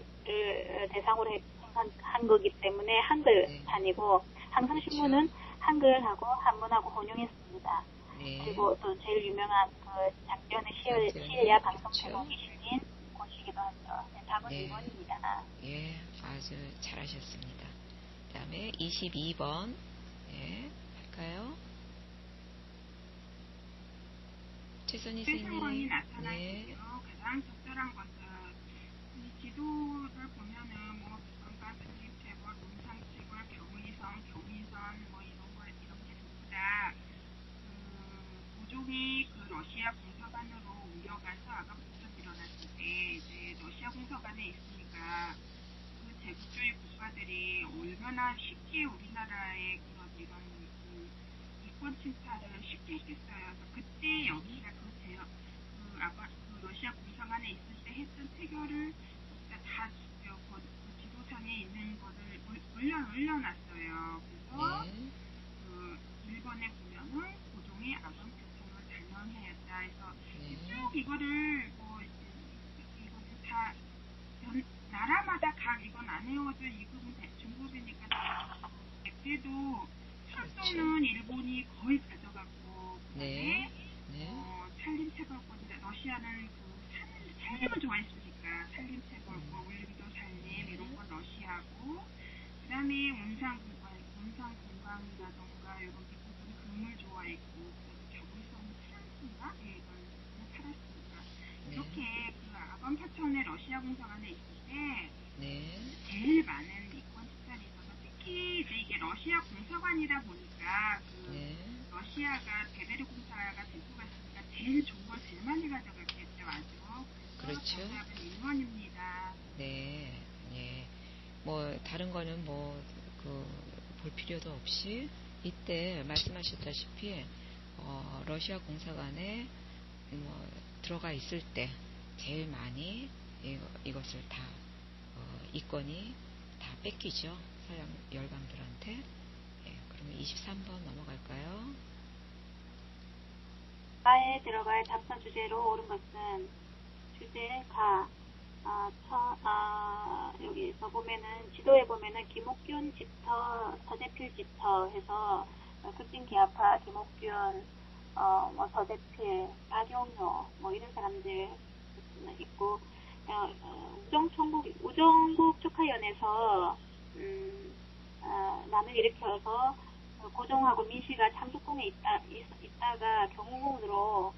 대상으로 한 거기 때문에 한글판이고, 황성신문은 한글하고 한문하고 혼용했습니다. 그리고 또 제일 유명한 장변의 시일야 방송 제목이 실린 곳이기도 하죠. 답은 2번입니다. 예, 아주 잘하셨습니다. 그 다음에 22번, 예, 할까요? 최선희 상황이 선생님. 나타날 네. 때요, 가장 적절한 것은 이 지도를 보면은 뭐 북한과 독립체벌, 문상체벌, 경의선 뭐 이런 게 전부 다 고종이 러시아 공사관으로 옮겨가서 아가부터 일어났을 때 이제 러시아 공사관에 있으니까 그 제국주의 국가들이 얼마나 쉽게 우리나라의 이런 이권 침탈을 쉽게 했겠어요. 그때 여기가 러시아 공사관에 있을 때 했던 태교를 다 지도상에 있는 거를 올려놨어요. 그래서 일본에 보면은 고종의 아범 패턴을 단연했다 해서 쭉 이거를 이거를 다 나라마다 각 이건 안 외워도 이 부분 중국이니까 그때도 철도는 일본이 거의 가져갔고, 그다음에 산림체벌권, 러시아는 산림을 좋아했으니까 산림체벌권, 울림도 산림 이런 건 러시아고, 그다음에 온상공강이라던가 이런 미국은 금을 좋아했고, 경의선은 프랑스인가? 예, 이걸 팔았으니까 이렇게 아범 파천의 러시아 공사관에 있을 때 제일 많은 이권 집단이 있어서, 특히 이게 러시아 공사관이다 보니까 러시아가 베베르 공사가 들고 갔으니까 제일 좋은 걸 제일 많이 가져갔겠죠. 아주. 그렇죠. 정답은 1번입니다. 네, 예. 뭐 다른 거는 볼 필요도 없이 이때 말씀하셨다시피 러시아 공사관에 들어가 있을 때 제일 많이 이것을 다 이권이 다 뺏기죠. 서양 열강들한테. 예, 그러면 23번 넘어갈까요? 가에 들어갈 답선 주제로 옳은 것은 주제 가. 여기서 보면은 지도에 보면은 김옥균 집터, 서대필 집터 해서 급진 기아파 김옥균, 서대필, 박용효 뭐 이런 사람들 있고, 우정국 축하연에서 남을 일으켜서 고종하고 민씨가 창덕궁에 있다가 경호궁으로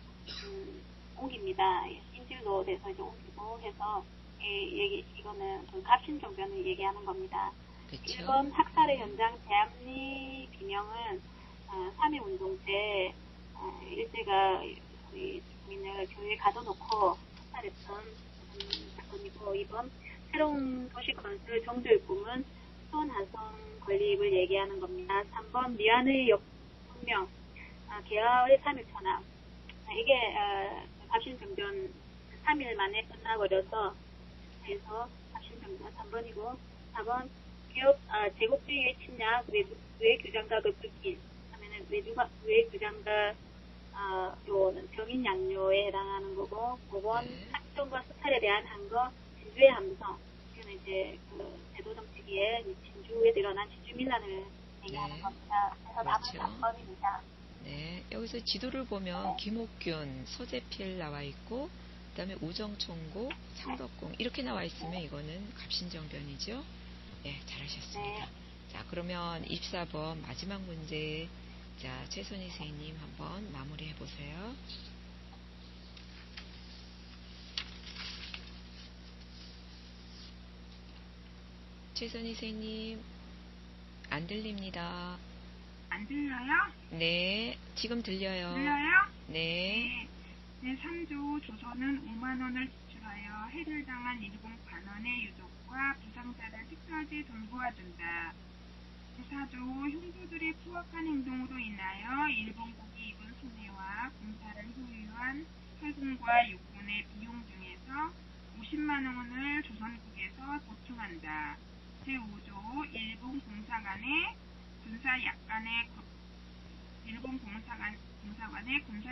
옮깁니다. 인질로 돼서 이제 옮기고 해서 이거는 갑신정변을 얘기하는 겁니다. 그쵸? 1번 학살의 현장 대합리 비명은 3.1운동 때 일제가 국민을 교회에 가둬놓고 학살했던 사건이고, 2번 새로운 도시 건설 정조의 꿈은 수원 한성 건립을 얘기하는 겁니다. 3번 미안의 역분명 개화의 3일 천황, 이게 갑신정변 3일 만에 끝나버려서 해서 갑신정변 3번이고, 4번 제국주의의 침략 외교장각을 불긴 하면은 외교장각 요는 병인 양요에 해당하는 거고, 5번 학종과 수탈에 대한 한거 진주의 함성, 이거는 이제 제도 정치기에 진주에 일어난 진주민란을 얘기하는 겁니다. 그래서 답은 그렇죠. 3번입니다. 네, 여기서 지도를 보면 김옥균, 서재필 나와 있고, 그 다음에 우정총고, 창덕궁 이렇게 나와 있으면 이거는 갑신정변이죠. 네, 잘하셨습니다. 자, 그러면 24번 마지막 문제, 자, 최선희 선생님 한번 마무리해 보세요. 최선희 선생님 안 들립니다. 안 들려요? 네, 지금 들려요. 들려요? 네. 네, 3조 조선은 5만 원을 지출하여 해를 당한 일본 관원의 유족과 부상자를 특별히 돌보아준다. 4조 형조들의 포악한 행동으로 인하여 일본국이 입은 손해와 공사를 후유한 해군과 육군의 비용 중에서 50만 원을 조선국에서 보충한다. 제5조 일본 공사관의 군사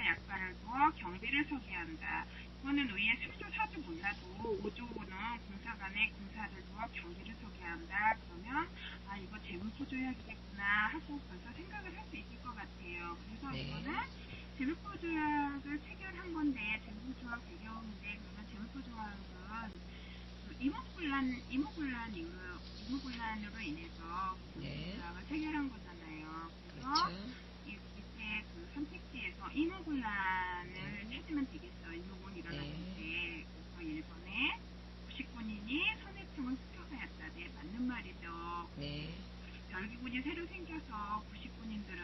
약관을 두어 경비를 서기한다. 이거는 위에 3조 4조 몰라도 5조는 공사관의 군사를 두어 경비를 서기한다. 그러면 아 이거 재무포조약이겠구나 하고 벌써 생각을 할 수 있을 것 같아요. 그래서 이거는 재무포조약을 체결한 건데 재무포조약 배경인데 그러면 재무포조약은 그 이모군란으로 인해서 재무포조약을 체결한 거잖아요. 그래서 그렇죠. 이때 그 선택지에서 이모군란을 찾으면 되겠어요. 이모군 일어났는데 그래서 일본에 90군인이 선해청을 습격하였다. 네, 맞는 말이죠. 네. 별기군이 새로 생겨서 90군인들은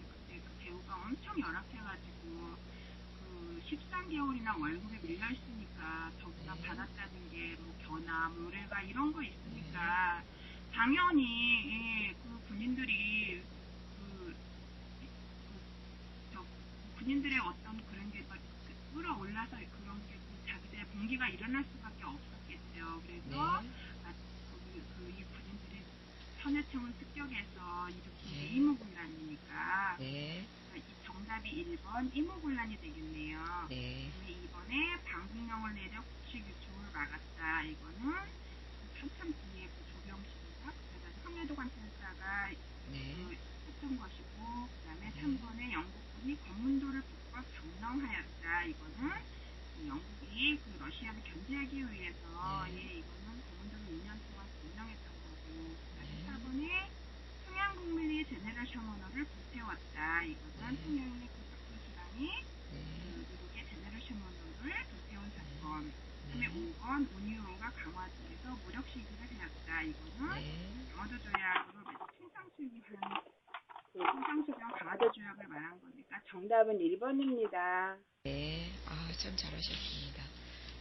그때 그 대우가 엄청 열악해가지고 그 13개월이나 월급에 밀려있으니까 더구나 받았다는 게 뭐 견아, 모래가 이런 거 있으니까 당연히 그 군인들이 군인들의 어떤 그런 게 막 끌어올라서 그런 게 자기들의 봉기가 일어날 수밖에 없었겠죠. 그래서 이 군인들이 선해청을 습격해서 일으킨 게 이모군란이니까 이 정답이 1번 이모군란이 되겠네요. 네. 2번에 방국령을 내려 국식 유출을 막았다. 이거는 한참 뒤에 그 조병식인가? 황해도관 필사가 했던 것이고 그 다음에 3번에 영국군이 광문도를 북과 점령하였다. 이거는 영국이 그 러시아를 견제하기 위해서 이거는 광문도를 2년 동안 점령했던 거고 그 다음에 4번에 평양국민이 제네럴 셔머너를 불태웠다. 이거는 평양의 그 박근수당이 미국의 제네럴 셔머너를 불태운 사건. 그 다음에 5번 운유호가 강화도에서 무력 시위를 하였다. 이거는 강화도 조약으로 통상수교한 강화도 조약을 말한 거니까 정답은 1번입니다. 네, 참 잘하셨습니다.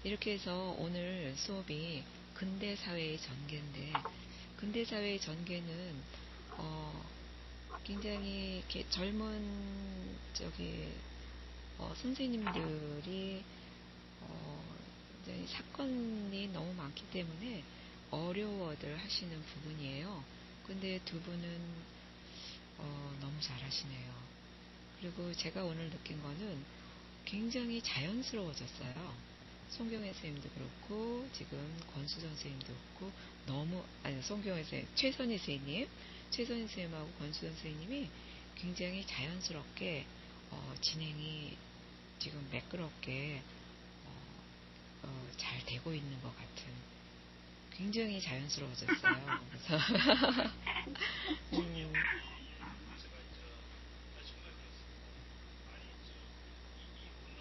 이렇게 해서 오늘 수업이 근대사회의 전개인데, 근대사회의 전개는, 굉장히 이렇게 젊은, 선생님들이, 굉장히 사건이 너무 많기 때문에 어려워들 하시는 부분이에요. 근데 두 분은, 너무 잘하시네요. 그리고 제가 오늘 느낀 거는 굉장히 자연스러워졌어요. 송경애 선생님도 그렇고 지금 권수정 선생님도 그렇고 송경애 선생님, 최선희 선생님하고 권수정 선생님이 굉장히 자연스럽게 진행이 지금 매끄럽게 잘 되고 있는 것 같은 굉장히 자연스러워졌어요. 그래서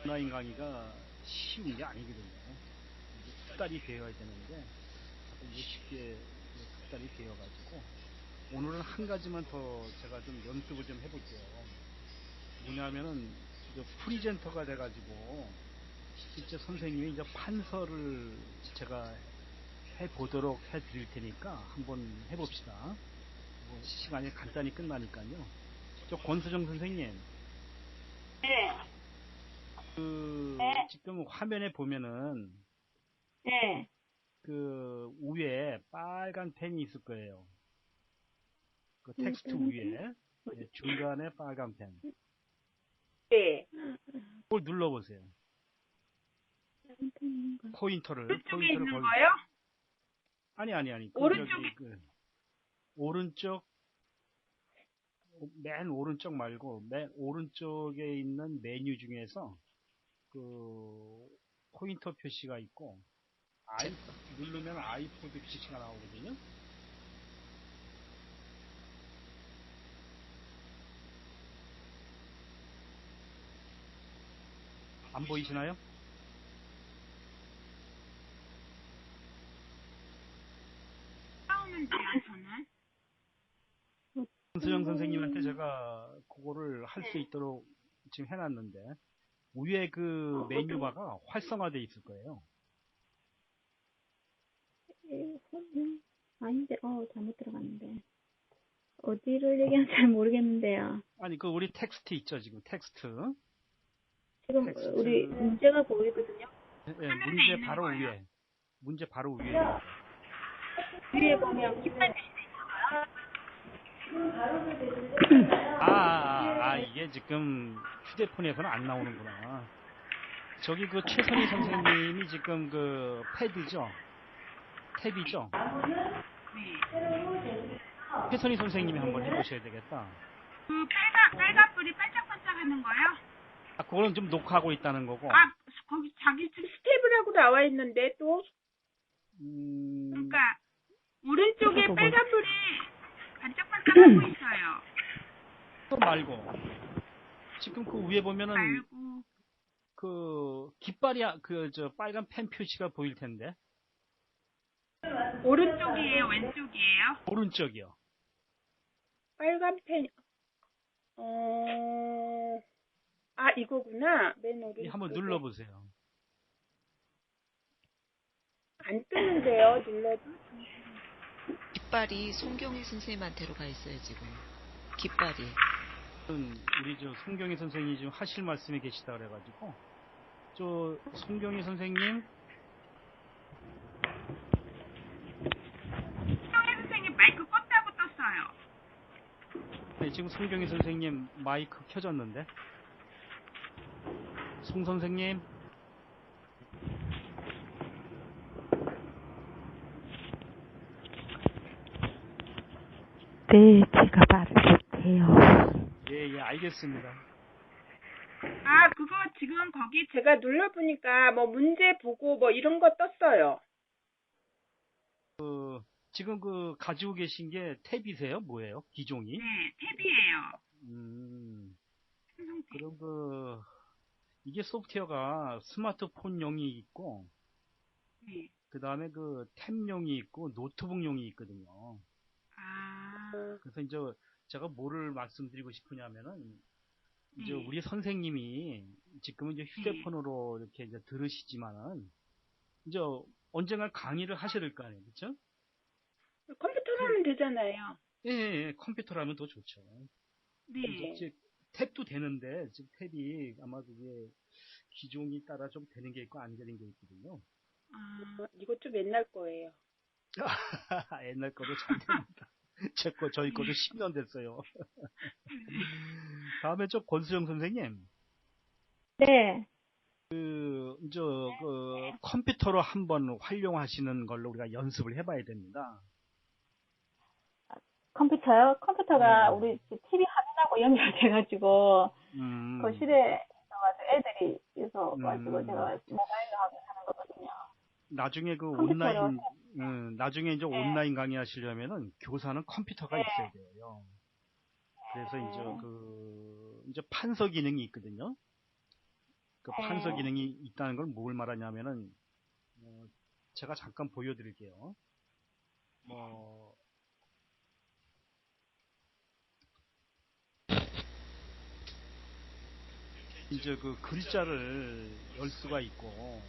온라인 강의가 쉬운 게 아니거든요. 숙달이 되어야 되는데 이게 쉽게 숙달이 되어가지고 오늘은 한 가지만 더 제가 좀 연습을 좀 해볼게요. 뭐냐면은 프리젠터가 돼가지고 실제 선생님이 이제 판서를 제가 해보도록 해드릴 테니까 한번 해봅시다. 뭐 시간이 간단히 끝나니까요. 저 권수정 선생님. 네. 지금 화면에 보면은 그 위에 빨간 펜이 있을 거예요. 그 텍스트 위에 중간에 빨간 펜. 네. 그걸 눌러보세요. 포인터를 그쪽에 있는 거요? 아니. 오른쪽에 오른쪽 맨 오른쪽 말고 맨 오른쪽에 있는 메뉴 중에서 그 포인터 표시가 있고 누르면 아이포드 표시가 나오거든요. 안 보이시나요? 나오는데요, 저는. 한수영 선생님한테 제가 그거를 할 수 있도록 지금 해놨는데 위에 그 메뉴바가 활성화되어 있을 거예요. 아닌데, 잘못 들어갔는데. 어디를 얘기하는지 잘 모르겠는데요. 아니 그 우리 텍스트 있죠, 지금 텍스트. 지금 우리 문제가 보이거든요. 네, 문제 바로 위에. 문제 바로 위에. 위에 보면 이게 지금 휴대폰에서는 안 나오는구나. 저기 그 최선희 선생님이 지금 그 패드죠? 탭이죠? 최선희 선생님이 한번 해보셔야 되겠다. 그 빨간 불이 반짝반짝 하는 거요? 그거는 좀 녹화하고 있다는 거고. 거기 자기 지금 스텝이라고 나와 있는데 또. 그러니까 오른쪽에 빨간 불이 반짝반짝하고 있어요. 또 말고 지금 그 위에 보면은 그 깃발이 저 빨간 펜 표시가 보일 텐데. 오른쪽이에요, 왼쪽이에요? 오른쪽이요. 빨간 펜. 이거구나. 맨 오른쪽. 한번 눌러보세요. 안 뜨는데요, 눌러도. 깃발이 송경희 선생님한테로 가 있어요, 지금. 깃발이. 우리 저 송경희 선생님이 지금 하실 말씀이 계시다 그래가지고 저 송경희 선생님. 송경희 선생님 마이크 껐다고 떴어요. 네, 지금 송경희 선생님 마이크 켜졌는데. 송 선생님. 네, 제가 말을 못해요. 예, 알겠습니다. 그거 지금 거기 제가 눌러보니까 뭐 문제 보고 뭐 이런 거 떴어요. 지금 그 가지고 계신 게 탭이세요? 뭐예요? 기종이? 네, 탭이에요. 그럼 이게 소프트웨어가 스마트폰용이 있고, 네. 그 다음에 그 탭용이 있고, 노트북용이 있거든요. 그래서 이제 제가 뭐를 말씀드리고 싶으냐면은, 이제 우리 선생님이 지금은 이제 휴대폰으로 이렇게 이제 들으시지만은, 이제 언젠가 강의를 하셔야 될 거 아니에요. 그쵸? 컴퓨터로 하면 되잖아요. 예, 컴퓨터로 하면 더 좋죠. 네. 이제 탭도 되는데, 지금 탭이 아마 그게 기종이 따라 좀 되는 게 있고 안 되는 게 있거든요. 이거 좀 옛날 거예요. 옛날 거도 잘 됩니다. 저희 거도 10년 됐어요. 다음에 권수영 선생님. 네. 컴퓨터로 한번 활용하시는 걸로 우리가 연습을 해봐야 됩니다. 컴퓨터요? 컴퓨터가 네. 우리 TV 화면하고 연결돼가지고, 거실에 있어가지고 애들이 있어가지고 제가 모바일로 하고 하는 거거든요. 나중에 그 컴퓨터로 나중에 이제 온라인 강의 하시려면은 교사는 컴퓨터가 있어야 돼요. 그래서 이제 판서 기능이 있거든요. 그 판서 기능이 있다는 걸 뭘 말하냐면은, 제가 잠깐 보여드릴게요. 이제 그 글자를 열 수가 있고,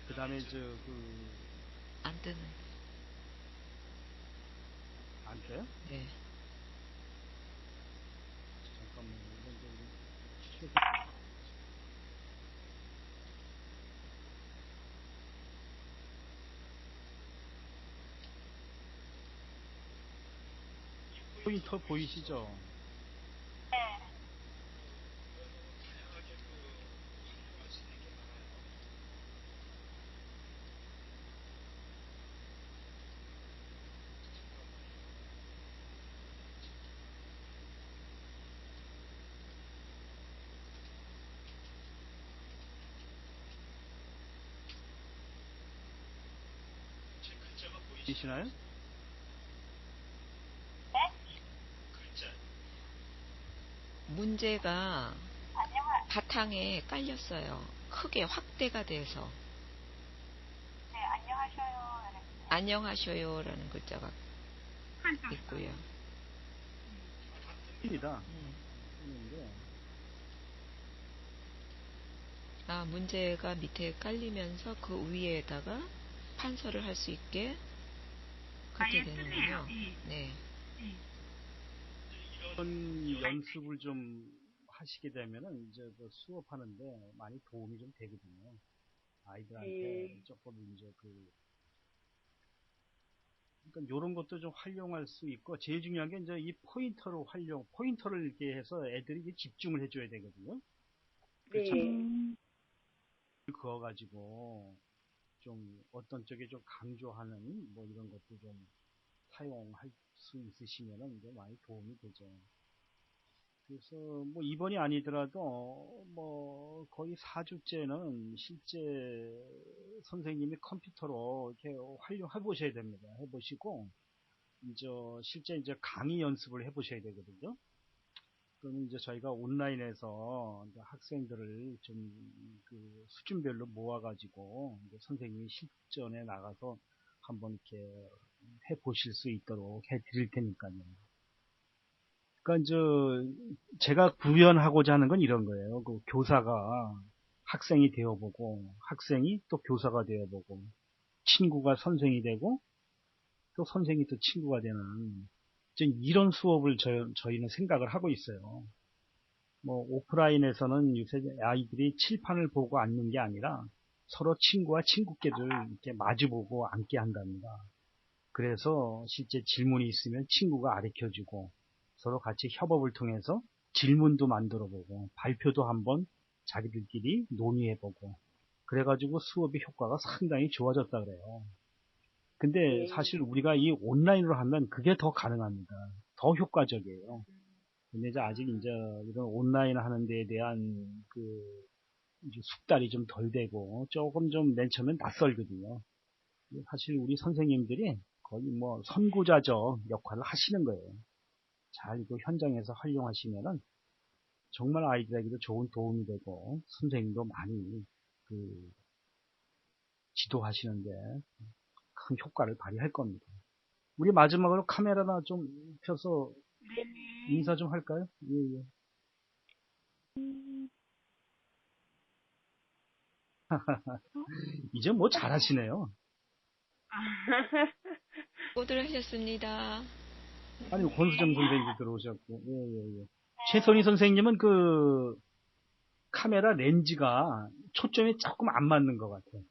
그 다음에 안 뜨는. 안 돼요? 네. 잠깐만요. 포인터 보이시죠? 계시나요? 네? 문제가 바탕에 깔렸어요. 크게 확대가 돼서. 네, 안녕하셔요. 안녕하셔요라는 글자가 있고요. 입니다. 문제가 밑에 깔리면서 그 위에다가 판서를 할 수 있게 그렇게 되는군요. 네. 이런 연습을 좀 하시게 되면은 이제 그 수업하는데 많이 도움이 좀 되거든요. 아이들한테 조금 이제 그러니까 이런 것도 좀 활용할 수 있고, 제일 중요한 게 이제 이 포인터를 이렇게 해서 애들이 집중을 해줘야 되거든요. 네. 그어가지고 좀 어떤 쪽에 좀 강조하는 뭐 이런 것도 좀 사용할 수 있으시면은 이제 많이 도움이 되죠. 그래서 뭐 이번이 아니더라도 뭐 거의 4주째는 실제 선생님이 컴퓨터로 이렇게 활용해 보셔야 됩니다. 해보시고 이제 실제 이제 강의 연습을 해 보셔야 되거든요. 그러면 이제 저희가 온라인에서 이제 학생들을 좀 그 수준별로 모아가지고 이제 선생님이 실전에 나가서 한번 이렇게 해 보실 수 있도록 해 드릴 테니까요. 그러니까 이제 제가 구현하고자 하는 건 이런 거예요. 그 교사가 학생이 되어보고, 학생이 또 교사가 되어보고, 친구가 선생이 되고, 또 선생이 또 친구가 되는 이런 수업을 저희는 생각을 하고 있어요. 뭐 오프라인에서는 요새 아이들이 칠판을 보고 앉는 게 아니라 서로 친구와 친구끼를 이렇게 마주보고 앉게 한답니다. 그래서 실제 질문이 있으면 친구가 가르쳐주고 서로 같이 협업을 통해서 질문도 만들어보고 발표도 한번 자기들끼리 논의해보고 그래가지고 수업의 효과가 상당히 좋아졌다 그래요. 근데 사실 우리가 이 온라인으로 하면 그게 더 가능합니다. 더 효과적이에요. 근데 이제 아직 이제 이런 온라인 하는 데에 대한 이제 숙달이 좀 덜 되고 조금 좀 맨 처음엔 낯설거든요. 사실 우리 선생님들이 거의 뭐 선구자적 역할을 하시는 거예요. 잘 그 현장에서 활용하시면은 정말 아이들에게도 좋은 도움이 되고 선생님도 많이 지도하시는데 큰 효과를 발휘할 겁니다. 우리 마지막으로 카메라나 좀 펴서 인사 좀 할까요? 예, 예. 이제 뭐 잘하시네요. 수고들 하셨습니다. 아니, 권수정 선생님도 들어오셨고, 예, 예, 예. 최선희 선생님은 카메라 렌즈가 초점이 조금 안 맞는 것 같아요.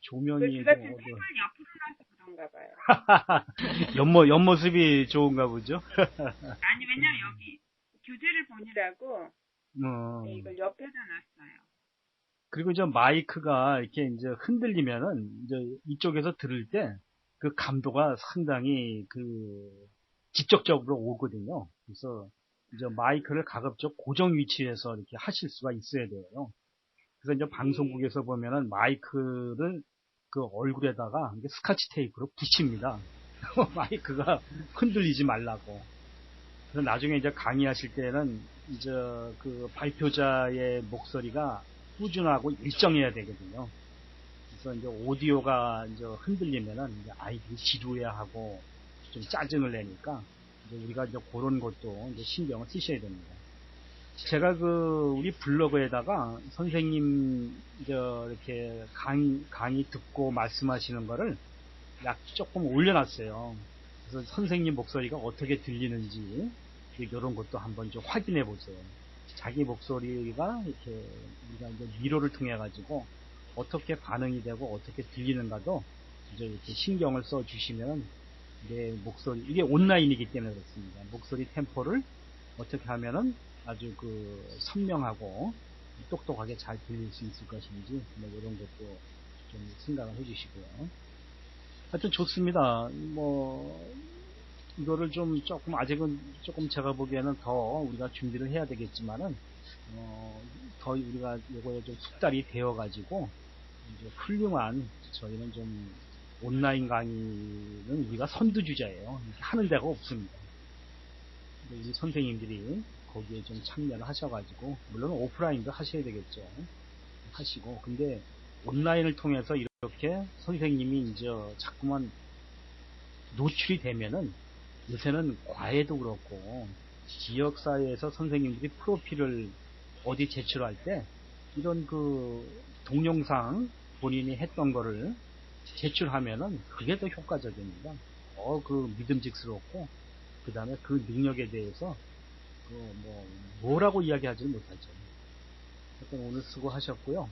조명이 제가 지금 책을 옆으로 놔서 그런가 봐요. 옆모습이 좋은가 보죠? 아니, 왜냐면 여기 교재를 보느라고 이걸 옆에다 놨어요. 그리고 이제 마이크가 이렇게 이제 흔들리면은 이제 이쪽에서 들을 때 그 감도가 상당히 직접적으로 오거든요. 그래서 이제 마이크를 가급적 고정 위치에서 이렇게 하실 수가 있어야 돼요. 그래서 이제 방송국에서 보면은 마이크를 그 얼굴에다가 이제 스카치 테이프로 붙입니다. 마이크가 흔들리지 말라고. 그래서 나중에 이제 강의하실 때는 이제 그 발표자의 목소리가 꾸준하고 일정해야 되거든요. 그래서 이제 오디오가 이제 흔들리면은 이제 아이들이 지루해 하고 좀 짜증을 내니까 이제 우리가 이제 그런 것도 이제 신경을 쓰셔야 됩니다. 제가 우리 블로그에다가 선생님 이렇게 강의 듣고 말씀하시는 거를 조금 올려놨어요. 그래서 선생님 목소리가 어떻게 들리는지 이런 것도 한번 좀 확인해 보세요. 자기 목소리가 이렇게 우리가 이제 미로를 통해 가지고 어떻게 반응이 되고 어떻게 들리는가도 이제 이렇게 신경을 써 주시면 내 목소리, 이게 온라인이기 때문에 그렇습니다. 목소리 템포를 어떻게 하면은 아주 선명하고 똑똑하게 잘 들릴 수 있을 것인지 뭐 이런 것도 좀 생각을 해주시고요. 하여튼 좋습니다. 뭐 이거를 조금 아직은 조금 제가 보기에는 더 우리가 준비를 해야 되겠지만은 더 우리가 요거에 좀 숙달이 되어가지고, 이제 훌륭한, 저희는 좀, 온라인 강의는 우리가 선두주자예요. 하는 데가 없습니다. 우리 선생님들이 거기에 좀 참여를 하셔가지고, 물론 오프라인도 하셔야 되겠죠. 하시고, 근데 온라인을 통해서 이렇게 선생님이 이제 자꾸만 노출이 되면은, 요새는 과외도 그렇고, 지역사회에서 선생님들이 프로필을 어디 제출할 때, 이런 그 동영상 본인이 했던 거를 제출하면은 그게 더 효과적입니다. 그 믿음직스럽고, 그 다음에 그 능력에 대해서, 뭐라고 이야기하지는 못하죠. 하여튼 오늘 수고하셨고요.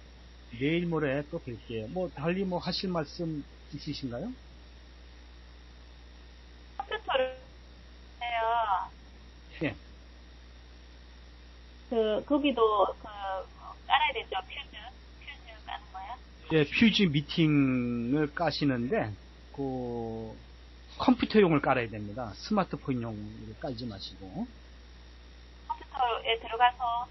내일 모레 또 뵐게요. 달리 하실 말씀 있으신가요? 컴퓨터를 해요. 예. 거기도 깔아야 되죠. 퓨즈 까는 거야? 예, 퓨즈 미팅을 까시는데, 컴퓨터용을 깔아야 됩니다. 스마트폰용을 깔지 마시고. 컴퓨터에 들어가서.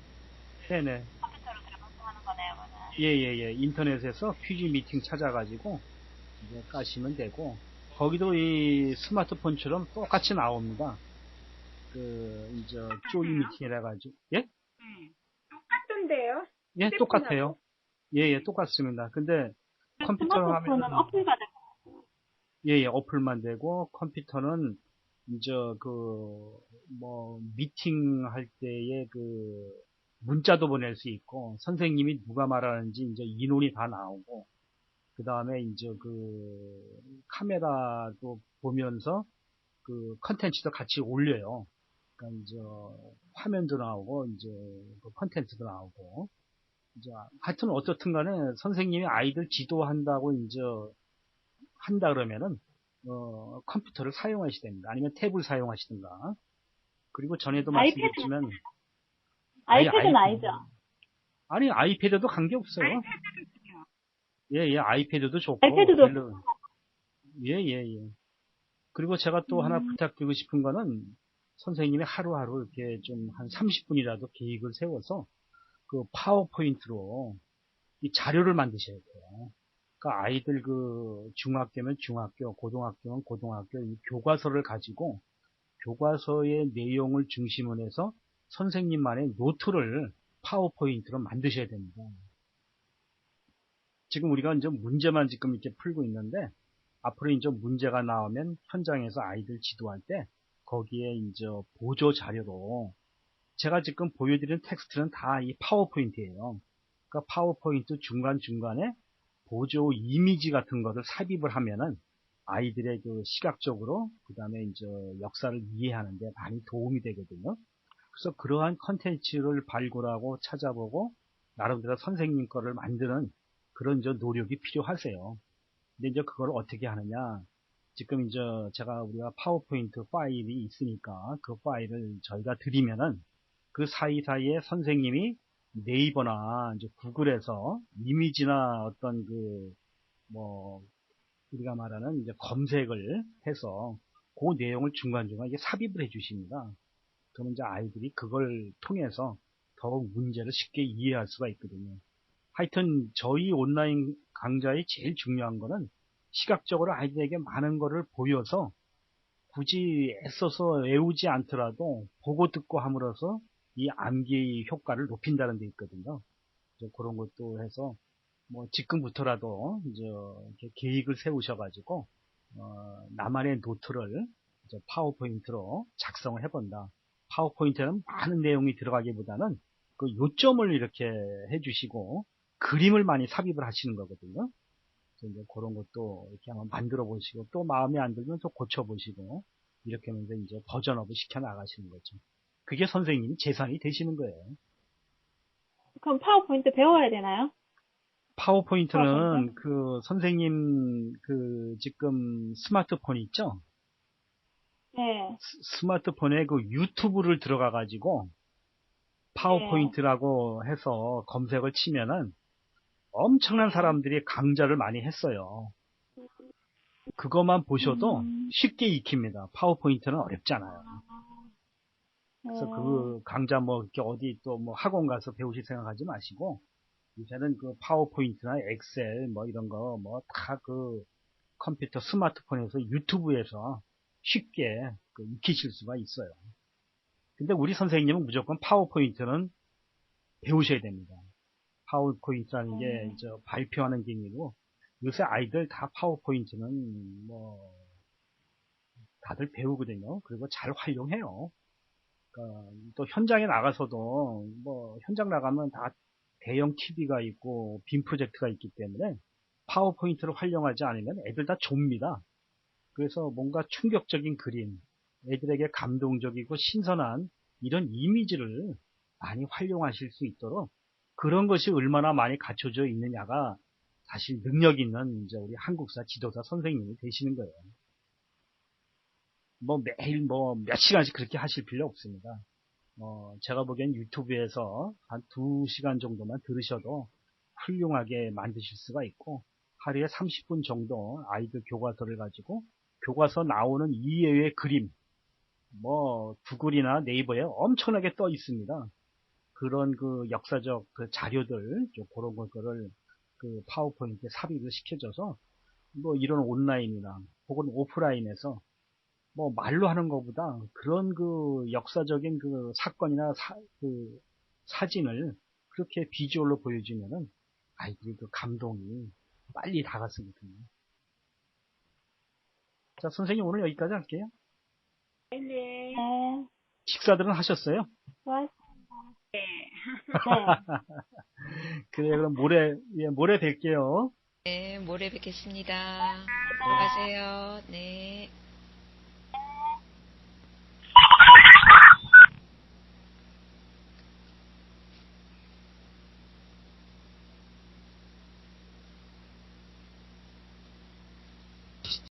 네네. 컴퓨터로 들어가서 하는 거네요, 그거는. 예. 인터넷에서 퓨즈 미팅 찾아가지고, 이제 까시면 되고, 거기도 이 스마트폰처럼 똑같이 나옵니다. 이제, 조이 미팅이라 가지고. 예? 똑같던데요? 예, 똑같아요. 예, 똑같습니다. 근데, 컴퓨터로 하면. 스마트폰은 어플가 되고. 예, 어플만 되고, 컴퓨터는, 이제, 미팅 할 때에 문자도 보낼 수 있고, 선생님이 누가 말하는지 이제 인원이 다 나오고, 그 다음에 이제 카메라도 보면서 컨텐츠도 같이 올려요. 그러니까 이제 화면도 나오고, 이제 컨텐츠도 나오고, 이제 하여튼 어떻든 간에 선생님이 아이들 지도한다고 이제 한다 그러면은, 컴퓨터를 사용하셔야 됩니다. 아니면 탭을 사용하시든가. 그리고 전에도 말씀드렸지만, 아이패드는 아니죠? 아니, 아이패드도 관계없어요. 예, 아이패드도 좋고. 아이패드도. 예. 그리고 제가 또 하나 부탁드리고 싶은 거는, 선생님이 하루하루 이렇게 좀 한 30분이라도 계획을 세워서, 파워포인트로 이 자료를 만드셔야 돼요. 그러니까 아이들 중학교면 중학교, 고등학교면 고등학교, 이 교과서를 가지고, 교과서의 내용을 중심으로 해서 선생님만의 노트를 파워포인트로 만드셔야 됩니다. 지금 우리가 이제 문제만 지금 이렇게 풀고 있는데, 앞으로 이제 문제가 나오면 현장에서 아이들 지도할 때, 거기에 이제 보조 자료로, 제가 지금 보여드리는 텍스트는 다 이 파워포인트예요. 그러니까 파워포인트 중간중간에 보조 이미지 같은 것을 삽입을 하면은 아이들의 시각적으로, 그 다음에 이제 역사를 이해하는데 많이 도움이 되거든요. 그래서 그러한 컨텐츠를 발굴하고 찾아보고, 나름대로 선생님 거를 만드는 그런 노력이 필요하세요. 근데 이제 그걸 어떻게 하느냐. 지금 이제 우리가 파워포인트 파일이 있으니까 그 파일을 저희가 드리면은 그 사이사이에 선생님이 네이버나 이제 구글에서 이미지나 어떤 우리가 말하는 이제 검색을 해서 그 내용을 중간중간 이게 삽입을 해 주십니다. 그러면 이제 아이들이 그걸 통해서 더욱 문제를 쉽게 이해할 수가 있거든요. 하여튼 저희 온라인 강좌의 제일 중요한 거는 시각적으로 아이들에게 많은 거를 보여서 굳이 애써서 외우지 않더라도 보고 듣고 함으로써 이 암기 효과를 높인다는 데 있거든요. 그런 것도 해서 지금부터라도 이제 이렇게 계획을 세우셔가지고 나만의 노트를 이제 파워포인트로 작성을 해본다. 파워포인트는 많은 내용이 들어가기보다는 그 요점을 이렇게 해주시고 그림을 많이 삽입을 하시는 거거든요. 그래서 이제 그런 것도 이렇게 한번 만들어 보시고 또 마음에 안 들면 또 고쳐 보시고 이렇게 하면서 이제 버전업을 시켜 나가시는 거죠. 그게 선생님이 재산이 되시는 거예요. 그럼 파워포인트 배워야 되나요? 파워포인트는 선생님 지금 스마트폰 있죠? 네. 스마트폰에 유튜브를 들어가 가지고 파워포인트라고 해서 검색을 치면은 엄청난 사람들이 강좌를 많이 했어요. 그것만 보셔도 쉽게 익힙니다. 파워포인트는 어렵지 않아요. 그래서 그 강좌 뭐 이렇게 어디 또 뭐 학원 가서 배우실 생각하지 마시고 요새는 그 파워포인트나 엑셀 뭐 이런 거 뭐 다 그 컴퓨터 스마트폰에서 유튜브에서 쉽게 그 익히실 수가 있어요. 근데 우리 선생님은 무조건 파워포인트는 배우셔야 됩니다. 파워포인트라는 게 저 발표하는 기능이고 요새 아이들 다 파워포인트는 뭐 다들 배우거든요. 그리고 잘 활용해요. 또 현장에 나가서도 뭐 현장 나가면 다 대형 TV가 있고 빔 프로젝트가 있기 때문에 파워포인트를 활용하지 않으면 애들 다 좁니다. 그래서 뭔가 충격적인 그림, 애들에게 감동적이고 신선한 이런 이미지를 많이 활용하실 수 있도록 그런 것이 얼마나 많이 갖춰져 있느냐가 사실 능력 있는 이제 우리 한국사 지도사 선생님이 되시는 거예요. 뭐 매일 뭐 몇 시간씩 그렇게 하실 필요 없습니다. 제가 보기엔 유튜브에서 한 2시간 정도만 들으셔도 훌륭하게 만드실 수가 있고 하루에 30분 정도 아이들 교과서를 가지고 교과서 나오는 이외의 그림 뭐 구글이나 네이버에 엄청나게 떠 있습니다. 그런 그 역사적 그 자료들 그런 것들을 그 파워포인트에 삽입을 시켜줘서 뭐 이런 온라인이나 혹은 오프라인에서 뭐 말로 하는 것보다 그런 그 역사적인 그 사건이나 그 사진을 그렇게 비주얼로 보여주면은 아이들이 그 감동이 빨리 다가서거든요. 자, 선생님 오늘 여기까지 할게요. 네. 식사들은 하셨어요? 네. 그래, 그럼 모레 뵐게요. 네, 모레 뵙겠습니다. 들어가세요. 네.